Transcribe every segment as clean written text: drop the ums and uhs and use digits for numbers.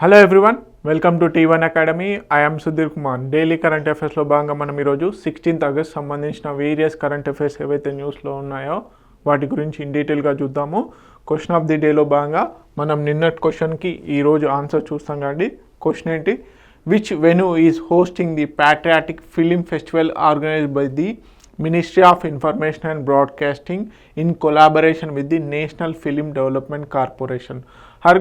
Hello everyone, welcome to T1 academy. I am Sudheer Kumar. Daily current అఫైర్స్లో భాగంగా మనం ఈరోజు 16th ఆగస్ట్ సంబంధించిన వేరియస్ కరెంట్ అఫైర్స్ ఏవైతే న్యూస్లో ఉన్నాయో వాటి గురించి ఇన్ డీటెయిల్గా చూద్దాము. క్వశ్చన్ ఆఫ్ ది డేలో భాగంగా మనం నిన్నటి క్వశ్చన్కి ఈరోజు ఆన్సర్ చూస్తాం కండి. క్వశ్చన్ ఏంటి? Which venue is hosting the patriotic film festival organised by the Ministry of Information and Broadcasting in collaboration with the National Film Development Corporation. Har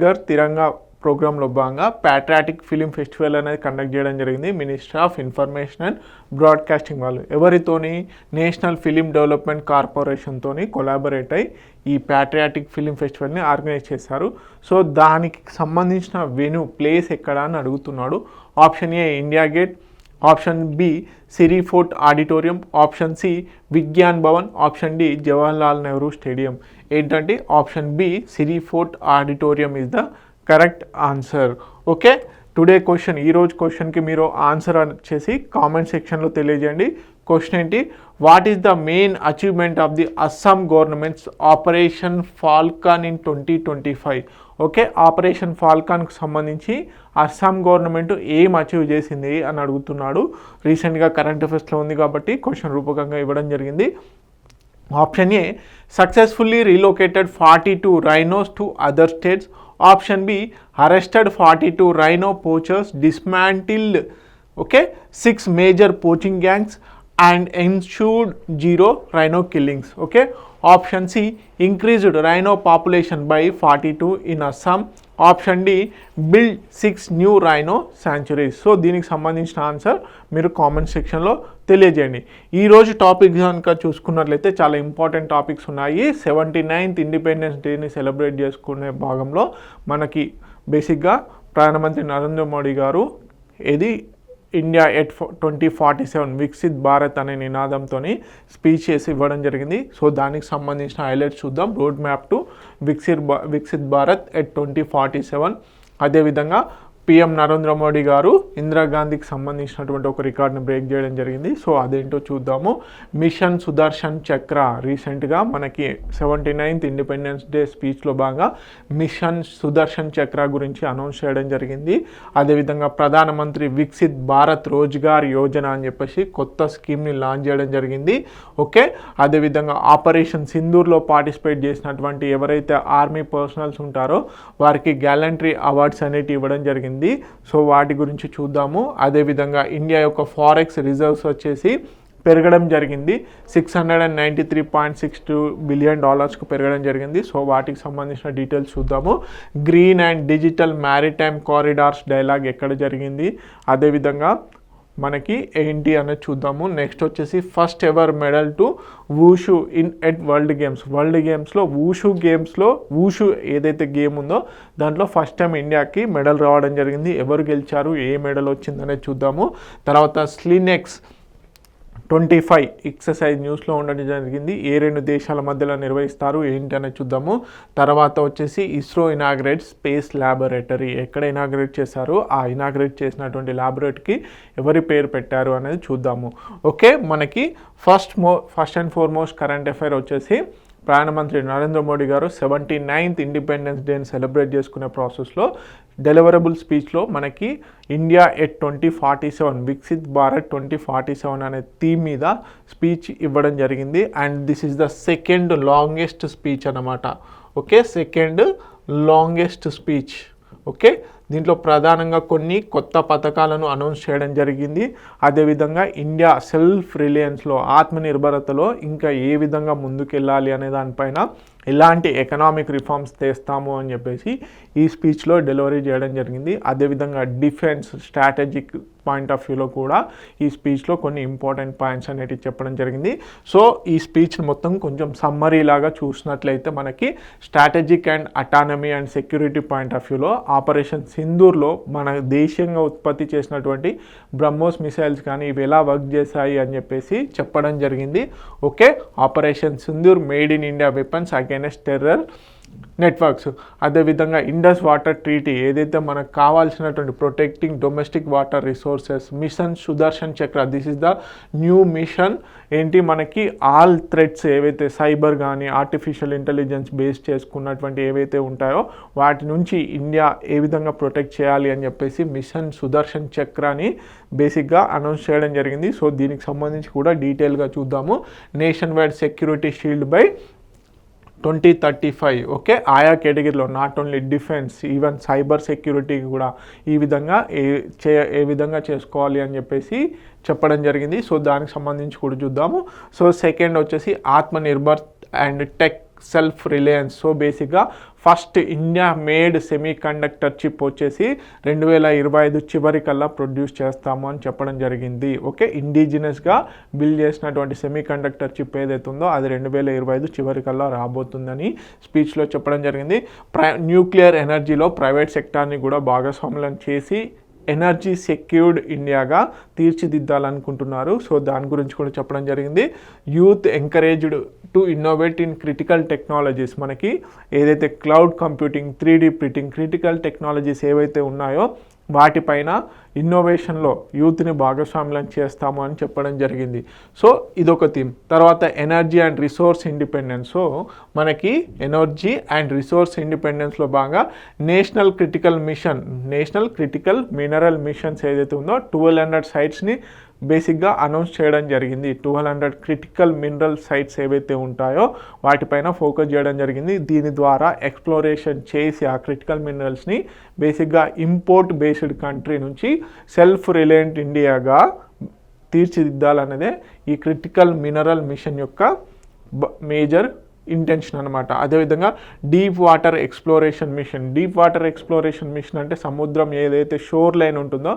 Ghar Tiranga ప్రోగ్రాంలో భాగంగా ప్యాట్రియాటిక్ ఫిలిం ఫెస్టివల్ అనేది కండక్ట్ చేయడం జరిగింది. Ministry of information and broadcasting వాళ్ళు ఎవరితోని national film development కార్పొరేషన్తోని collaborate అయ్యి ఈ ప్యాట్రియాటిక్ ఫిలిం ఫెస్టివల్ని ఆర్గనైజ్ చేశారు. సో దానికి సంబంధించిన వెన్యూ ప్లేస్ ఎక్కడ అని అడుగుతున్నాడు. Option A India Gate, option B Siri Fort Auditorium, option C Vigyan Bhavan, option D Jawaharlal Nehru Stadium. ఏంటంటే option B Siri Fort Auditorium is the correct answer. Okay, today question, ఈరోజు క్వశ్చన్కి మీరు ఆన్సర్ వచ్చేసి కామెంట్ సెక్షన్లో తెలియజేయండి. క్వశ్చన్ ఏంటి? What is the main achievement of the Assam government's operation falcon in 2025? Okay, operation ఫాల్కాన్కి సంబంధించి అస్సాం గవర్నమెంట్ ఏం అచీవ్ చేసింది అని అడుగుతున్నాడు. రీసెంట్గా కరెంట్ అఫైర్స్లో ఉంది కాబట్టి క్వశ్చన్ రూపకంగా ఇవ్వడం జరిగింది. Option A successfully రీలోకేటెడ్ 42 rhinos to other states. Option be arrested 42 rhino poachers, dismantled 6 major poaching gangs and ensured 0 rhino killings. Option C increased rhino population by 42 in Assam. Option D build 6 new rhino sanctuaries. So దీనికి సంబంధించిన answer మీరు comment సెక్షన్లో తెలియజేయండి. ఈరోజు topic కనుక చూసుకున్నట్లయితే చాలా important topics ఉన్నాయి. 79th ఇండిపెండెన్స్ డేని సెలబ్రేట్ చేసుకునే భాగంలో మనకి బేసిక్గా ప్రధానమంత్రి నరేంద్ర మోడీ గారు ఇండియా ఎట్ 2047 వికసిత్ భారత్ అనే నినాదంతో స్పీచ్ చేసి ఇవ్వడం జరిగింది. సో దానికి సంబంధించిన హైలైట్స్ చూద్దాం. Road map to Viksit Bharat at 2047. అదేవిధంగా పిఎం నరేంద్ర మోడీ గారు ఇందిరాగాంధీకి సంబంధించినటువంటి ఒక రికార్డ్ని బ్రేక్ చేయడం జరిగింది. సో అదేంటో చూద్దాము. మిషన్ సుదర్శన్ చక్ర రీసెంట్గా మనకి 79th ఇండిపెండెన్స్ డే స్పీచ్లో భాగంగా మిషన్ సుదర్శన్ చక్ర గురించి అనౌన్స్ చేయడం జరిగింది. అదేవిధంగా ప్రధానమంత్రి వికసిత్ భారత్ రోజ్గార్ యోజన అని చెప్పేసి కొత్త స్కీమ్ని లాంచ్ చేయడం జరిగింది. అదేవిధంగా ఆపరేషన్ సింధూర్లో పార్టిసిపేట్ చేసినటువంటి ఎవరైతే ఆర్మీ పర్సనల్స్ ఉంటారో వారికి గ్యాలంటరీ అవార్డ్స్ అనేవి ఇవ్వడం జరిగింది. సో వాటి గురించి చూద్దాము. అదేవిధంగా ఇండియా యొక్క ఫారెక్స్ రిజర్వ్స్ వచ్చేసి పెరగడం జరిగింది. $693.62 బిలియన్ పెరగడం జరిగింది. సో వాటికి సంబంధించిన డీటెయిల్స్ చూద్దాము. Green and digital maritime corridors dialogue ఎక్కడ జరిగింది, అదేవిధంగా మనకి ఏంటి అనేది చూద్దాము. నెక్స్ట్ వచ్చేసి first ever medal to wushu at world గేమ్స్లో వూషు ఏదైతే గేమ్ ఉందో దాంట్లో ఫస్ట్ టైం ఇండియాకి మెడల్ రావడం జరిగింది. ఎవరు గెలిచారు, ఏ మెడల్ వచ్చిందనేది చూద్దాము. తర్వాత స్లినెక్స్ 25 ఎక్సర్సైజ్ న్యూస్లో ఉండడం జరిగింది. ఏ 2 దేశాల మధ్యలో నిర్వహిస్తారు ఏంటి అనేది చూద్దాము. తర్వాత వచ్చేసి ఇస్రో ఇనాగ్రేట్ స్పేస్ ల్యాబొరేటరీ ఎక్కడ ఇనాగ్రేట్ చేశారు, ఆ ఇనాగ్రేట్ చేసినటువంటి ల్యాబొరేటరీకి ఎవరి పేరు పెట్టారు అనేది చూద్దాము. మనకి first and foremost current affair వచ్చేసి ప్రధానమంత్రి నరేంద్ర మోడీ గారు 79th ఇండిపెండెన్స్ డేని సెలబ్రేట్ చేసుకునే ప్రాసెస్లో డెలివరబుల్ స్పీచ్లో మనకి ఇండియా ఎట్ 2047 వికసిత్ భారత్ 2047 అనే థీమ్ మీద స్పీచ్ ఇవ్వడం జరిగింది. And this is the second longest speech అన్నమాట. Second longest speech. దీంట్లో ప్రధానంగా కొన్ని కొత్త పథకాలను అనౌన్స్ చేయడం జరిగింది. అదేవిధంగా ఇండియా సెల్ఫ్ రిలయన్స్లో ఆత్మనిర్భరతలో ఇంకా ఏ విధంగా ముందుకెళ్ళాలి అనే దానిపైన ఎలాంటి ఎకనామిక్ రిఫార్మ్స్ తెస్తాము అని చెప్పేసి ఈ స్పీచ్లో డెలివరీ చేయడం జరిగింది. అదేవిధంగా డిఫెన్స్ స్ట్రాటజిక్ పాయింట్ ఆఫ్ వ్యూలో కూడా ఈ స్పీచ్లో కొన్ని ఇంపార్టెంట్ పాయింట్స్ అనేవి చెప్పడం జరిగింది. సో ఈ స్పీచ్ మొత్తం కొంచెం సమ్మరీ లాగా చూసినట్లయితే మనకి strategic and autonomy and security point of వ్యూలో ఆపరేషన్ సింధూర్లో మన దేశీయంగా ఉత్పత్తి చేసినటువంటి బ్రహ్మోస్ మిసైల్స్ కానీ ఇవి ఎలా వర్క్ చేశాయి అని చెప్పేసి చెప్పడం జరిగింది. Operation Sindoor made in India weapons against terror networks. అదేవిధంగా ఇండస్ వాటర్ ట్రీటీ ఏదైతే మనకు కావాల్సినటువంటి protecting domestic water resources, mission Sudarshan Chakra, this is the new mission. ఏంటి మనకి ఆల్ థ్రెట్స్ ఏవైతే సైబర్ కానీ ఆర్టిఫిషియల్ ఇంటెలిజెన్స్ బేస్ చేసుకున్నటువంటి ఏవైతే ఉంటాయో వాటి నుంచి ఇండియా ఏ విధంగా ప్రొటెక్ట్ చేయాలి అని చెప్పేసి మిషన్ సుదర్శన్ చక్రాని బేసిక్గా అనౌన్స్ చేయడం జరిగింది. సో దీనికి సంబంధించి కూడా డీటెయిల్గా చూద్దాము. Nation wide security shield by 2035. Okay, ఆయా కేటగిరీలో not only defence, even cyber security కూడా ఈ విధంగా ఏ విధంగా చేసుకోవాలి అని చెప్పేసి చెప్పడం జరిగింది. సో దానికి సంబంధించి కూడా చూద్దాము. సో సెకండ్ వచ్చేసి Atmanirbhar and tech self reliance. So బేసిక్గా first India made semiconductor chip వచ్చేసి 2025 చివరికల్లా ప్రొడ్యూస్ చేస్తాము అని చెప్పడం జరిగింది. ఓకే, ఇండిజినస్గా బిల్డ్ చేసినటువంటి సెమీ కండక్టర్ చిప్ ఏదైతే ఉందో అది 2025 చివరికల్లా రాబోతుందని స్పీచ్లో చెప్పడం జరిగింది. న్యూక్లియర్ ఎనర్జీలో ప్రైవేట్ సెక్టార్ని కూడా భాగస్వామ్యం చేసి ఎనర్జీ సెక్యూర్డ్ ఇండియాగా తీర్చిదిద్దాలనుకుంటున్నారు. సో దాని గురించి కూడా చెప్పడం జరిగింది. Youth encouraged to innovate in critical technologies. మనకి ఏదైతే cloud computing, 3D printing, critical technologies ఏవైతే ఉన్నాయో వాటిపైన ఇన్నోవేషన్లో యూత్ని భాగస్వామ్యం చేస్తాము అని చెప్పడం జరిగింది. సో ఇదొక థీమ్. తర్వాత energy and resource independence. So మనకి ఎనర్జీ అండ్ రిసోర్స్ ఇండిపెండెన్స్లో భాగంగా నేషనల్ క్రిటికల్ మినరల్ మిషన్స్ ఏదైతే ఉందో 1200 సైట్స్ని బేసిక్గా అనౌన్స్ చేయడం జరిగింది. 1200 క్రిటికల్ మినరల్ సైట్స్ ఏవైతే ఉంటాయో వాటిపైన ఫోకస్ చేయడం జరిగింది. దీని ద్వారా ఎక్స్ప్లోరేషన్ చేసి ఆ క్రిటికల్ మినరల్స్ని బేసిక్గా ఇంపోర్ట్ బేస్డ్ కంట్రీ నుంచి సెల్ఫ్ రిలయంట్ ఇండియాగా తీర్చిదిద్దాలన్నదే ఈ క్రిటికల్ మినరల్ మిషన్ యొక్క మేజర్ ఇంటెన్షన్ అనమాట. అదేవిధంగా డీప్ వాటర్ ఎక్స్ప్లోరేషన్ మిషన్ అంటే సముద్రం ఏదైతే షోర్ లైన్ ఉంటుందో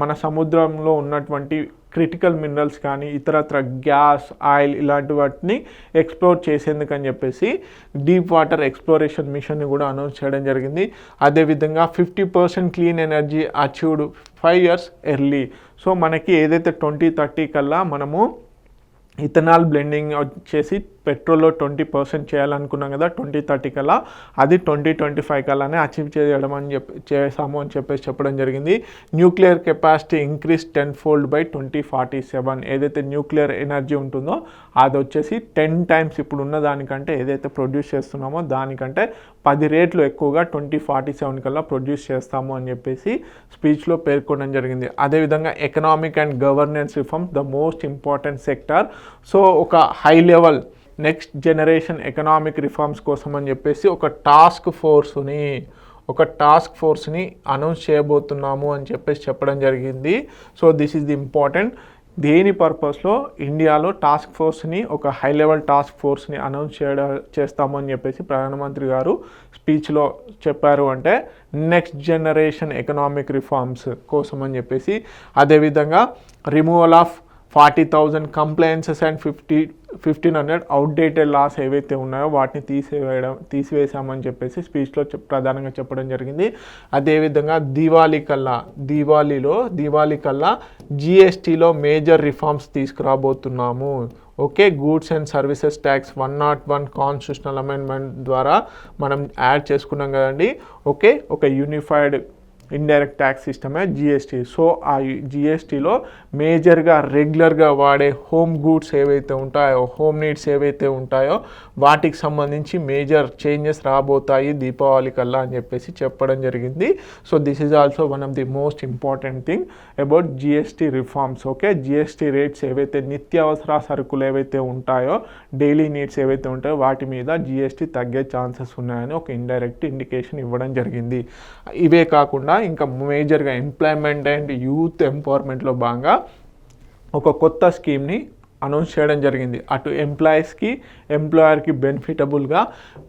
మన సముద్రంలో ఉన్నటువంటి క్రిటికల్ మినరల్స్ కానీ ఇతరత్ర గ్యాస్, ఆయిల్ ఇలాంటి వాటిని ఎక్స్ప్లోర్ చేసేందుకని చెప్పేసి డీప్ వాటర్ ఎక్స్ప్లోరేషన్ మిషన్ని కూడా అనౌన్స్ చేయడం జరిగింది. అదేవిధంగా 50% clean energy achieved 5 years early. So మనకి ఏదైతే 2030 కల్లా మనము ఇథనాల్ బ్లెండింగ్ వచ్చేసి పెట్రోల్లో 20% చేయాలనుకున్నాం కదా 2030 కల్లా, అది 2025 కల్లానే అచీవ్ చేసాము అని చెప్పేసి చెప్పడం జరిగింది. Nuclear capacity increase 10-fold by 2047. ఏదైతే న్యూక్లియర్ ఎనర్జీ ఉంటుందో అది వచ్చేసి 10 times ఇప్పుడు ఉన్న దానికంటే ఏదైతే ప్రొడ్యూస్ చేస్తున్నామో దానికంటే 10 రెట్లు ఎక్కువగా 2047 కల్లా ప్రొడ్యూస్ చేస్తాము అని చెప్పేసి స్పీచ్లో పేర్కొనడం జరిగింది. అదేవిధంగా economic and governance reforms the most important sector. So ఒక high level next generation economic reforms కోసం అని చెప్పేసి ఒక టాస్క్ ఫోర్స్ని అనౌన్స్ చేయబోతున్నాము అని చెప్పేసి చెప్పడం జరిగింది. So this is the important. దేని పర్పస్లో ఇండియాలో టాస్క్ ఫోర్స్ని ఒక హై లెవెల్ టాస్క్ ఫోర్స్ని అనౌన్స్ చేస్తాము అని చెప్పేసి ప్రధానమంత్రి గారు స్పీచ్లో చెప్పారు అంటే నెక్స్ట్ జనరేషన్ ఎకనామిక్ రిఫార్మ్స్ కోసం అని చెప్పేసి. అదేవిధంగా removal of 40,000 compliances and 1,500 outdated laws ఏవైతే ఉన్నాయో వాటిని తీసివేసామని చెప్పేసి స్పీచ్లో ప్రధానంగా చెప్పడం జరిగింది. అదేవిధంగా దీవాళీ కల్లా జిఎస్టీలో మేజర్ రిఫార్మ్స్ తీసుకురాబోతున్నాము. Okay, goods and services tax 101 constitutional amendment ద్వారా మనం యాడ్ చేసుకున్నాం కదండి. ఓకే, ఒక యూనిఫైడ్ ఇండైరెక్ట్ ట్యాక్స్ సిస్టమే జిఎస్టీ. సో ఆ జిఎస్టీలో మేజర్గా రెగ్యులర్గా వాడే హోమ్ గూడ్స్ ఏవైతే ఉంటాయో, హోమ్ నీడ్స్ ఏవైతే ఉంటాయో వాటికి సంబంధించి మేజర్ చేంజెస్ రాబోతాయి దీపావళి కల్లా అని చెప్పేసి చెప్పడం జరిగింది. So this is also one of the most important thing about GST reforms. Okay, GST rates ఏవైతే నిత్యావసర సరుకులు ఏవైతే ఉంటాయో, డైలీ నీడ్స్ ఏవైతే ఉంటాయో వాటి మీద జిఎస్టీ తగ్గే ఛాన్సెస్ ఉన్నాయని ఒక ఇండైరెక్ట్ ఇండికేషన్ ఇవ్వడం జరిగింది. ఇవే కాకుండా ఇంకా మేజర్గా ఎంప్లాయ్మెంట్ అండ్ యూత్ ఎంపవర్మెంట్లో భాగంగా ఒక కొత్త స్కీమ్ని అనౌన్స్ చేయడం జరిగింది. అటు ఎంప్లాయర్కి బెనిఫిటబుల్గా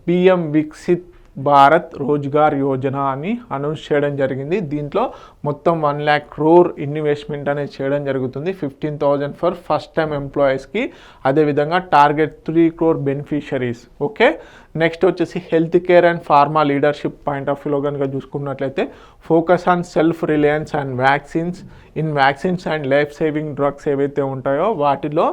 పిఎం వికసిత్ భారత్ రోజ్గార్ యోజన అని అనౌన్స్ చేయడం జరిగింది. దీంట్లో మొత్తం 1 lakh crore ఇన్వెస్ట్మెంట్ అనేది చేయడం జరుగుతుంది. 15,000 ఫర్ ఫస్ట్ టైం ఎంప్లాయీస్కి, అదేవిధంగా target 3 crore beneficiaries. Okay, next వచ్చేసి health care and pharma leadership point of వ్యూలో కనుక చూసుకున్నట్లయితే focus on self reliance and vaccines and life saving drugs ఏవైతే ఉంటాయో వాటిలో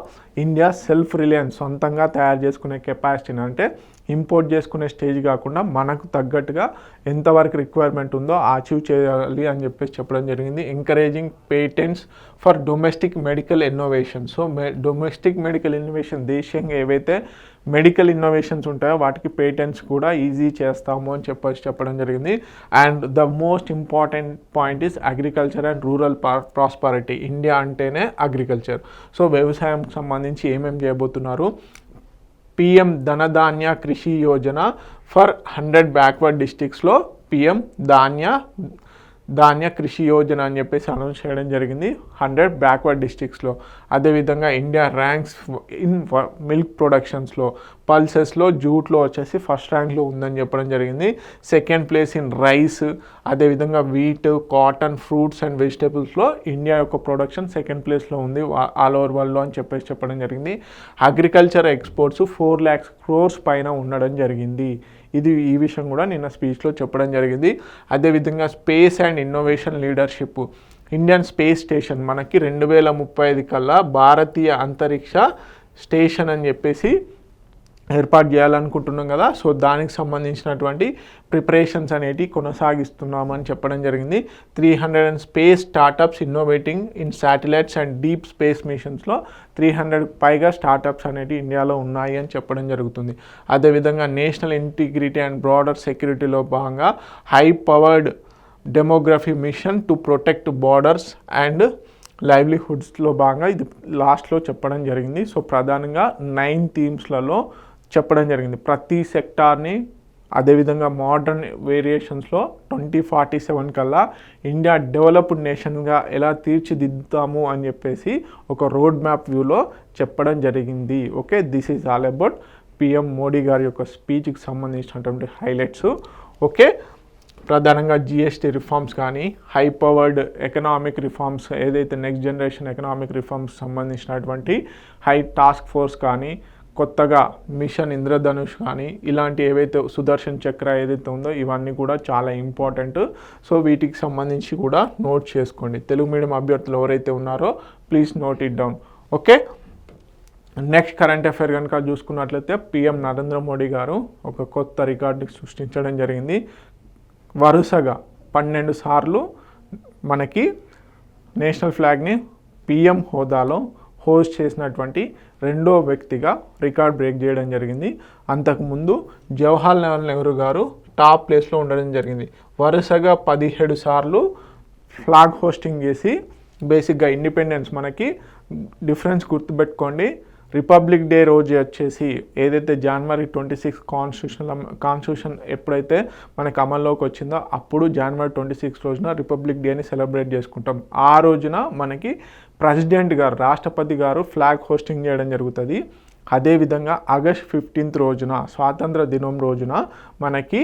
ఇండియా సెల్ఫ్ రిలయన్స్ సొంతంగా తయారు చేసుకునే కెపాసిటీని, అంటే ఇంపోర్ట్ చేసుకునే స్టేజ్ కాకుండా మనకు తగ్గట్టుగా ఎంతవరకు రిక్వైర్మెంట్ ఉందో అచీవ్ చేయాలి అని చెప్పేసి చెప్పడం జరిగింది. Encouraging patents for domestic medical innovation. So domestic medical innovation, దేశీయంగా ఏవైతే మెడికల్ ఇన్నోవేషన్స్ ఉంటాయో వాటికి పేటెంట్స్ కూడా ఈజీ చేస్తాము అని చెప్పడం జరిగింది. And the most important point is agriculture and rural prosperity. India అంటేనే అగ్రికల్చర్. సో వ్యవసాయంకి సంబంధించి ఏమేమి చేయబోతున్నారు? పిఎం ధనధాన్య కృషి యోజన ఫర్ 100 బ్యాక్వర్డ్ డిస్ట్రిక్ట్స్లో పిఎం ధాన్య కృషి యోజన అని చెప్పేసి అనౌన్స్ చేయడం జరిగింది 100 బ్యాక్వర్డ్ డిస్ట్రిక్ట్స్లో. అదేవిధంగా ఇండియా ర్యాంక్స్ ఇన్ మిల్క్ ప్రొడక్షన్స్లో, పల్సెస్లో, జూట్లో వచ్చేసి ఫస్ట్ ర్యాంక్లో ఉందని చెప్పడం జరిగింది. సెకండ్ ప్లేస్ ఇన్ రైస్, అదేవిధంగా వీట్, కాటన్, ఫ్రూట్స్ అండ్ వెజిటేబుల్స్లో ఇండియా యొక్క ప్రొడక్షన్ సెకండ్ ప్లేస్లో ఉంది ఆల్ ఓవర్ వరల్డ్లో అని చెప్పేసి చెప్పడం జరిగింది. అగ్రికల్చర్ ఎక్స్పోర్ట్స్ 4 lakhs crores పైన ఉండడం జరిగింది. ఈ విషయం కూడా నిన్న స్పీచ్లో చెప్పడం జరిగింది. అదేవిధంగా space and innovation leadership. Indian space station మనకి 2035 కల్లా భారతీయ అంతరిక్ష స్టేషన్ అని చెప్పేసి ఏర్పాటు చేయాలనుకుంటున్నాం కదా. సో దానికి సంబంధించినటువంటి ప్రిపరేషన్స్ అనేటివి కొనసాగిస్తున్నామని చెప్పడం జరిగింది. 300 space startups innovating in satellites and deep space మిషన్స్లో 300 పైగా స్టార్టప్స్ అనేటివి ఇండియాలో ఉన్నాయి అని చెప్పడం జరుగుతుంది. అదేవిధంగా నేషనల్ ఇంటిగ్రిటీ అండ్ బ్రాడర్ సెక్యూరిటీలో భాగంగా high powered demography mission to protect borders and లైవ్లీహుడ్స్లో భాగంగా ఇది లాస్ట్లో చెప్పడం జరిగింది. సో ప్రధానంగా 9 థీమ్స్లలో చెప్పడం జరిగింది. ప్రతి సెక్టార్ని అదేవిధంగా మోడర్న్ వేరియేషన్స్లో 2047 కల్లా ఇండియా డెవలప్డ్ నేషన్గా ఎలా తీర్చిదిద్దుతాము అని చెప్పేసి ఒక రోడ్ మ్యాప్ వ్యూలో చెప్పడం జరిగింది. Okay, this is all about PM Modi గారి యొక్క స్పీచ్కి సంబంధించినటువంటి హైలైట్స్. ఓకే, ప్రధానంగా జిఎస్టీ రిఫార్మ్స్ కానీ, హై పవర్డ్ ఎకనామిక్ రిఫార్మ్స్, ఏదైతే నెక్స్ట్ జనరేషన్ ఎకనామిక్ రిఫార్మ్స్ సంబంధించినటువంటి హై టాస్క్ ఫోర్స్ కానీ, కొత్తగా మిషన్ ఇంద్రధనుష్ కానీ, ఇలాంటి ఏవైతే సుదర్శన్ చక్ర ఏదైతే ఉందో ఇవన్నీ కూడా చాలా ఇంపార్టెంట్. సో వీటికి సంబంధించి కూడా నోట్ చేసుకోండి. తెలుగు మీడియం అభ్యర్థులు ఎవరైతే ఉన్నారో please note it down. Okay, next current affair కనుక చూసుకున్నట్లయితే పిఎం నరేంద్ర మోడీ గారు ఒక కొత్త రికార్డు సృష్టించడం జరిగింది. వరుసగా 12 సార్లు మనకి నేషనల్ ఫ్లాగ్ని పిఎం హోదాలో హోస్ట్ చేసినటువంటి రెండో వ్యక్తిగా రికార్డ్ బ్రేక్ చేయడం జరిగింది. అంతకుముందు జవహర్లాల్ నెహ్రూ గారు టాప్ ప్లేస్లో ఉండడం జరిగింది. వరుసగా 17 సార్లు ఫ్లాగ్ హోస్టింగ్ చేసి, బేసిక్గా ఇండిపెండెన్స్ మనకి డిఫరెన్స్ గుర్తుపెట్టుకోండి. రిపబ్లిక్ డే రోజు వచ్చేసి ఏదైతే January 26 కాన్స్టిట్యూషన్ ఎప్పుడైతే మనకు అమల్లోకి వచ్చిందో అప్పుడు January 26 రోజున రిపబ్లిక్ డేని సెలబ్రేట్ చేసుకుంటాం. ఆ రోజున మనకి ప్రెసిడెంట్ గారు, రాష్ట్రపతి గారు ఫ్లాగ్ హోస్టింగ్ చేయడం జరుగుతుంది. అదేవిధంగా August 15 రోజున, స్వాతంత్ర దినం రోజున మనకి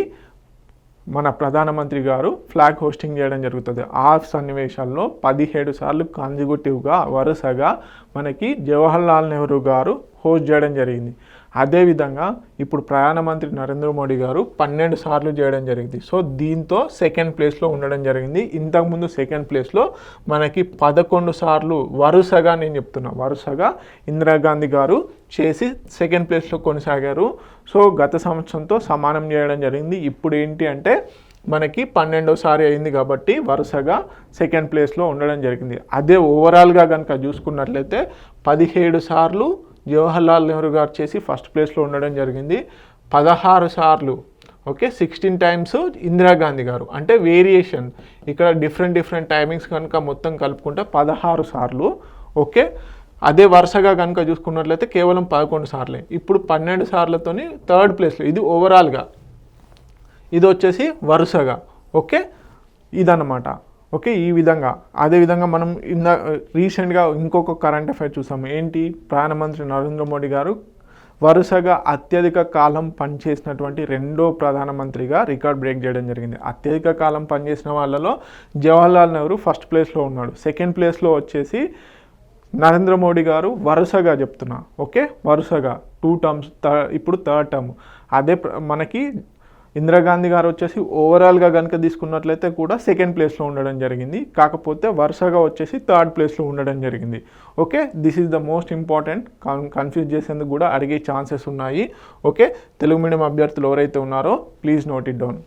మన ప్రధానమంత్రి గారు ఫ్లాగ్ హోస్టింగ్ చేయడం జరుగుతుంది. ఆ సన్నివేశాల్లో 17 సార్లు కాన్సిక్యూటివ్గా వరుసగా మనకి జవహర్లాల్ నెహ్రూ గారు హోస్ట్ చేయడం జరిగింది. అదేవిధంగా ఇప్పుడు ప్రధానమంత్రి నరేంద్ర మోడీ గారు 12 సార్లు చేయడం జరిగింది. సో దీంతో సెకండ్ ప్లేస్లో ఉండడం జరిగింది. ఇంతకుముందు సెకండ్ ప్లేస్లో మనకి 11 సార్లు వరుసగా, నేను చెప్తున్నా వరుసగా ఇందిరాగాంధీ గారు చేసి సెకండ్ ప్లేస్లో కొనసాగారు. సో గత సంవత్సరంతో సమానం చేయడం జరిగింది. ఇప్పుడు ఏంటి అంటే మనకి 12వసారి అయింది కాబట్టి వరుసగా సెకండ్ ప్లేస్లో ఉండడం జరిగింది. అదే ఓవరాల్గా కనుక చూసుకున్నట్లయితే 17 సార్లు జవహర్లాల్ నెహ్రూ గారు చేసి ఫస్ట్ ప్లేస్లో ఉండడం జరిగింది. 16 సార్లు, ఓకే, 16 టైమ్స్ ఇందిరాగాంధీ గారు. అంటే వేరియేషన్ ఇక్కడ డిఫరెంట్ టైమింగ్స్ కనుక మొత్తం కలుపుకుంటే 16 సార్లు. ఓకే, అదే వరుసగా కనుక చూసుకున్నట్లయితే కేవలం 11 సార్లే. ఇప్పుడు 12 సార్లతోని థర్డ్ ప్లేస్లో. ఇది ఓవరాల్గా, ఇది వచ్చేసి వరుసగా. ఓకే, ఇదన్నమాట. ఓకే, ఈ విధంగా. అదేవిధంగా మనం రీసెంట్గా ఇంకొక కరెంట్ అఫైర్ చూసాము. ఏంటి? ప్రధానమంత్రి నరేంద్ర మోడీ గారు వరుసగా అత్యధిక కాలం పనిచేసినటువంటి రెండో ప్రధానమంత్రిగా రికార్డ్ బ్రేక్ చేయడం జరిగింది. అత్యధిక కాలం పనిచేసిన వాళ్ళలో జవహర్లాల్ నెహ్రూ ఫస్ట్ ప్లేస్లో ఉన్నాడు. సెకండ్ ప్లేస్లో వచ్చేసి నరేంద్ర మోడీ గారు వరుసగా చెప్తున్నా. ఓకే, వరుసగా 2 టర్మ్స్, ఇప్పుడు థర్డ్ టర్మ్. అదే మనకి ఇందిరాగాంధీ గారు వచ్చేసి ఓవరాల్గా కనుక తీసుకున్నట్లయితే కూడా సెకండ్ ప్లేస్లో ఉండడం జరిగింది, కాకపోతే వరుసగా వచ్చేసి థర్డ్ ప్లేస్లో ఉండడం జరిగింది. Okay, this is the most important, confuse చేసేందుకు కూడా అడిగే ఛాన్సెస్ ఉన్నాయి. ఓకే, తెలుగు మీడియం అభ్యర్థులు ఎవరైతే ఉన్నారో please note it down.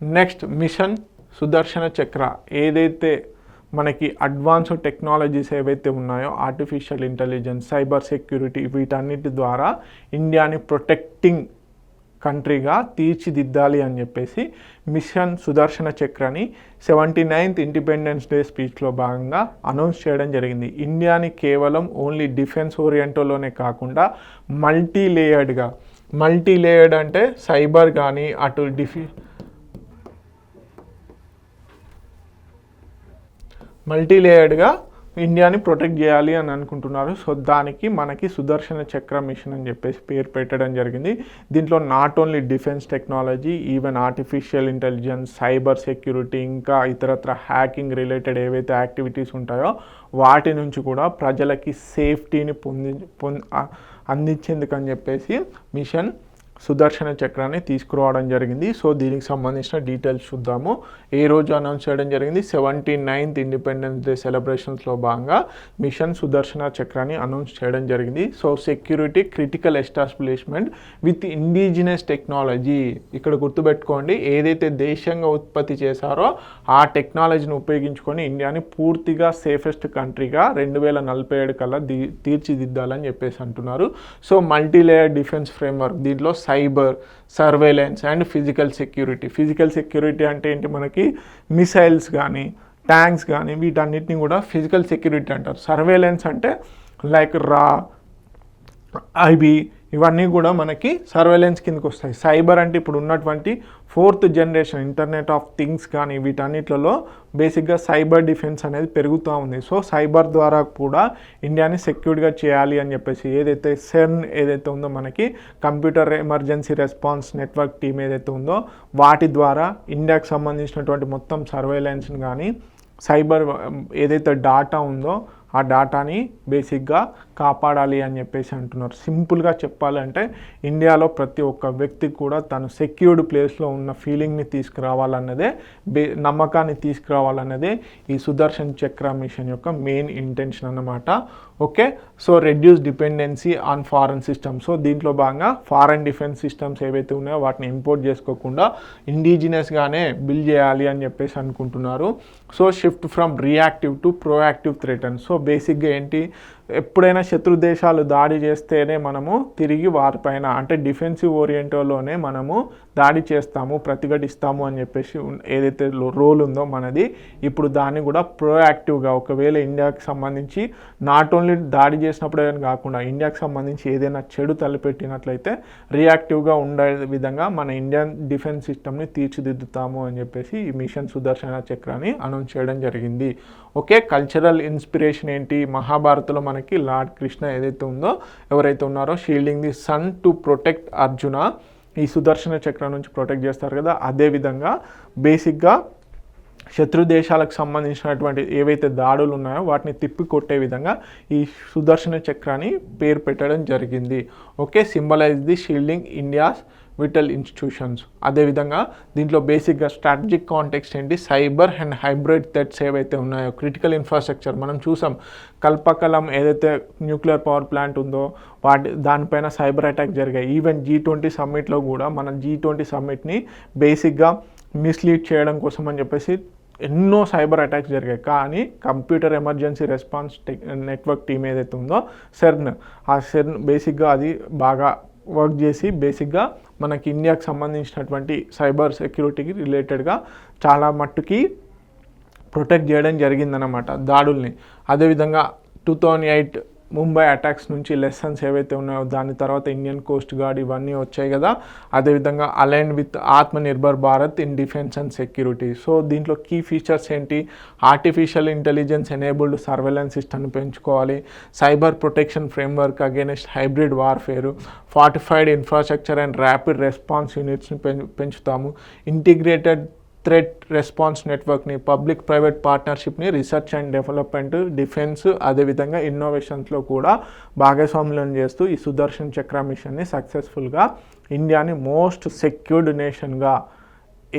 Next mission Sudarshan Chakra, ఏదైతే మనకి అడ్వాన్స్డ్ టెక్నాలజీస్ ఏవైతే ఉన్నాయో ఆర్టిఫిషియల్ ఇంటెలిజెన్స్, సైబర్ సెక్యూరిటీ, వీటన్నిటి ద్వారా ఇండియాని ప్రొటెక్టింగ్ కంట్రీగా తీర్చిదిద్దాలి అని చెప్పేసి మిషన్ సుదర్శన చక్రని 79th ఇండిపెండెన్స్ డే స్పీచ్లో భాగంగా అనౌన్స్ చేయడం జరిగింది. ఇండియాని కేవలం ఓన్లీ డిఫెన్స్ ఓరియంటోలోనే కాకుండా మల్టీ లేయర్డ్ అంటే సైబర్ కానీ అటు మల్టీ లేయర్డ్గా ఇండియాని ప్రొటెక్ట్ చేయాలి అని అనుకుంటున్నారు. సో దానికి మనకి సుదర్శన చక్ర మిషన్ అని చెప్పేసి పేరు పెట్టడం జరిగింది. దీంట్లో not only defence technology, even artificial intelligence, cyber security, ఇంకా ఇతరత్ర హ్యాకింగ్ రిలేటెడ్ ఏవైతే యాక్టివిటీస్ ఉంటాయో వాటి నుంచి కూడా ప్రజలకి సేఫ్టీని అందించేందుకు అని చెప్పేసి మిషన్ సుదర్శన చక్రాన్ని తీసుకురావడం జరిగింది. సో దీనికి సంబంధించిన డీటెయిల్స్ చూద్దాము. ఏ రోజు అనౌన్స్ చేయడం జరిగింది? 79th ఇండిపెండెన్స్ డే సెలబ్రేషన్స్లో భాగంగా మిషన్ సుదర్శన చక్రాన్ని అనౌన్స్ చేయడం జరిగింది. So security critical establishment with indigenous technology. ఇక్కడ గుర్తుపెట్టుకోండి, ఏదైతే దేశంగా ఉత్పత్తి చేశారో ఆ టెక్నాలజీని ఉపయోగించుకొని ఇండియాని పూర్తిగా సేఫెస్ట్ కంట్రీగా 2047 కల్లా తీర్చిదిద్దాలని చెప్పేసి అంటున్నారు. So multi layer defence framework, దీంట్లో cyber, surveillance and physical security అంటే ఏంటి? మనకి మిసైల్స్ కానీ ట్యాంక్స్ కానీ వీటన్నిటిని కూడా ఫిజికల్ సెక్యూరిటీ అంటారు. సర్వేలెన్స్ అంటే లైక్ ఐబీ, ఇవన్నీ కూడా మనకి సర్వేలెన్స్ కిందకి వస్తాయి. సైబర్ అంటే ఇప్పుడు ఉన్నటువంటి 4th generation internet of things కానీ వీటన్నిటిలో బేసిక్గా సైబర్ డిఫెన్స్ అనేది పెరుగుతూ ఉంది. సో సైబర్ ద్వారా కూడా ఇండియాని సెక్యూర్డ్గా చేయాలి అని చెప్పేసి ఏదైతే సెర్న్ ఏదైతే ఉందో మనకి computer emergency response network team ఏదైతే ఉందో వాటి ద్వారా ఇండియాకి సంబంధించినటువంటి మొత్తం సర్వేలెన్స్ని కానీ సైబర్ ఏదైతే డాటా ఉందో ఆ డాటాని బేసిక్గా కాపాడాలి అని చెప్పేసి అంటున్నారు. సింపుల్గా చెప్పాలంటే ఇండియాలో ప్రతి ఒక్క వ్యక్తికి కూడా తను సెక్యూర్డ్ ప్లేస్లో ఉన్న ఫీలింగ్ని తీసుకురావాలన్నదే, నమ్మకాన్ని తీసుకురావాలన్నదే ఈ సుదర్శన్ చక్ర మిషన్ యొక్క మెయిన్ ఇంటెన్షన్ అన్నమాట. Okay, so reduce dependency on foreign systems. So దీంట్లో భాగంగా ఫారెన్ డిఫెన్స్ సిస్టమ్స్ ఏవైతే ఉన్నాయో వాటిని ఇంపోర్ట్ చేసుకోకుండా ఇండిజినస్గానే బిల్డ్ చేయాలి అని చెప్పేసి అనుకుంటున్నారు. So shift from reactive to proactive threaten. So బేసిక్గా ఏంటి, ఎప్పుడైనా శత్రు దేశాలు దాడి చేస్తేనే మనము తిరిగి వారిపైన అంటే డిఫెన్సివ్ ఓరియంటోలోనే మనము దాడి చేస్తాము, ప్రతిఘటిస్తాము అని చెప్పేసి ఏదైతే రోల్ ఉందో మనది, ఇప్పుడు దాన్ని కూడా ప్రోయాక్టివ్గా ఒకవేళ ఇండియాకి సంబంధించి నాట్ ఓన్లీ దాడి చేసినప్పుడే కాకుండా ఇండియాకి సంబంధించి ఏదైనా చెడు తలపెట్టినట్లయితే రియాక్టివ్గా ఉండే విధంగా మన ఇండియన్ డిఫెన్స్ సిస్టమ్ని తీర్చిదిద్దుతాము అని చెప్పేసి ఈ మిషన్ సుదర్శన చక్రాన్ని అనౌన్స్ చేయడం జరిగింది. ఓకే, కల్చరల్ ఇన్స్పిరేషన్ ఏంటి? మహాభారతంలో మనకి లార్డ్ కృష్ణ ఏదైతే ఉందో ఎవరైతే ఉన్నారో shielding the sun to protect Arjuna, ఈ సుదర్శన చక్రం నుంచి ప్రొటెక్ట్ చేస్తారు కదా, అదేవిధంగా బేసిక్గా శత్రు దేశాలకు సంబంధించినటువంటి ఏవైతే దాడులు ఉన్నాయో వాటిని తిప్పి కొట్టే విధంగా ఈ సుదర్శన చక్రాన్ని పేరు పెట్టడం జరిగింది. Okay, symbolize the shielding India's vital institutions. అదేవిధంగా దీంట్లో బేసిక్గా స్ట్రాటజిక్ కాంటెక్స్ట్ ఏంటి? సైబర్ అండ్ హైబ్రిడ్ థ్రెట్స్ ఏవైతే ఉన్నాయో, క్రిటికల్ ఇన్ఫ్రాస్ట్రక్చర్ మనం చూసాం, కల్పకలం ఏదైతే న్యూక్లియర్ పవర్ ప్లాంట్ ఉందో దానిపైన సైబర్ అటాక్ జరిగాయి. ఈవెన్ G20 సమ్మిట్లో కూడా మనం G20 సమ్మిట్ని బేసిక్గా మిస్లీడ్ చేయడం కోసం అని చెప్పేసి ఎన్నో సైబర్ అటాక్స్ జరిగాయి. కానీ computer emergency response network team ఏదైతే ఉందో సెర్న్, ఆ సెర్న్ బేసిక్గా అది బాగా వర్క్ చేసి బేసిక్గా మనకి ఇండియాకి సంబంధించినటువంటి సైబర్ సెక్యూరిటీకి రిలేటెడ్గా చాలా మట్టుకి ప్రొటెక్ట్ చేయడం జరిగిందన్నమాట దాడుల్ని. అదేవిధంగా 2008 ముంబై అటాక్స్ నుంచి లెసన్స్ ఏవైతే ఉన్నాయో దాని తర్వాత ఇండియన్ కోస్ట్ గార్డ్ ఇవన్నీ వచ్చాయి కదా. అదేవిధంగా align with Atmanirbhar Bharat in defence and security. So దీంట్లో కీ ఫీచర్స్ ఏంటి? ఆర్టిఫిషియల్ ఇంటెలిజెన్స్ ఎనేబుల్డ్ సర్వేలెన్స్ సిస్టమ్ని పెంచుకోవాలి, cyber protection framework against hybrid warfare, fortified infrastructure and rapid response యూనిట్స్ని పెంచుతాము, ఇంటిగ్రేటెడ్ థ్రెట్ రెస్పాన్స్ నెట్వర్క్ని, పబ్లిక్ ప్రైవేట్ పార్ట్నర్షిప్ని, రీసెర్చ్ అండ్ డెవలప్మెంట్, డిఫెన్స్ అదేవిధంగా ఇన్నోవేషన్స్లో కూడా భాగస్వామ్యం చేస్తూ ఈ సుదర్శన్ చక్ర మిషన్ని సక్సెస్ఫుల్గా ఇండియాని మోస్ట్ సెక్యూర్డ్ నేషన్గా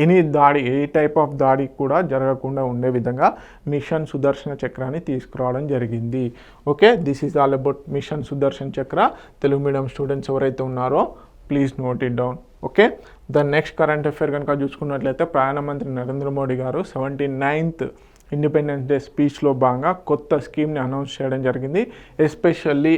ఏ టైప్ ఆఫ్ దాడి కూడా జరగకుండా ఉండే విధంగా మిషన్ సుదర్శన చక్రాన్ని తీసుకురావడం జరిగింది. Okay, this is all about mission Sudarshan Chakra. Telugu medium students ఎవరైతే ఉన్నారో please note it down. Okay, the next current affair కనుక చూసుకున్నట్లయితే ప్రధానమంత్రి నరేంద్ర మోడీ గారు 79th ఇండిపెండెన్స్ డే స్పీచ్లో భాగంగా కొత్త స్కీమ్ని అనౌన్స్ చేయడం జరిగింది. ఎస్పెషల్లీ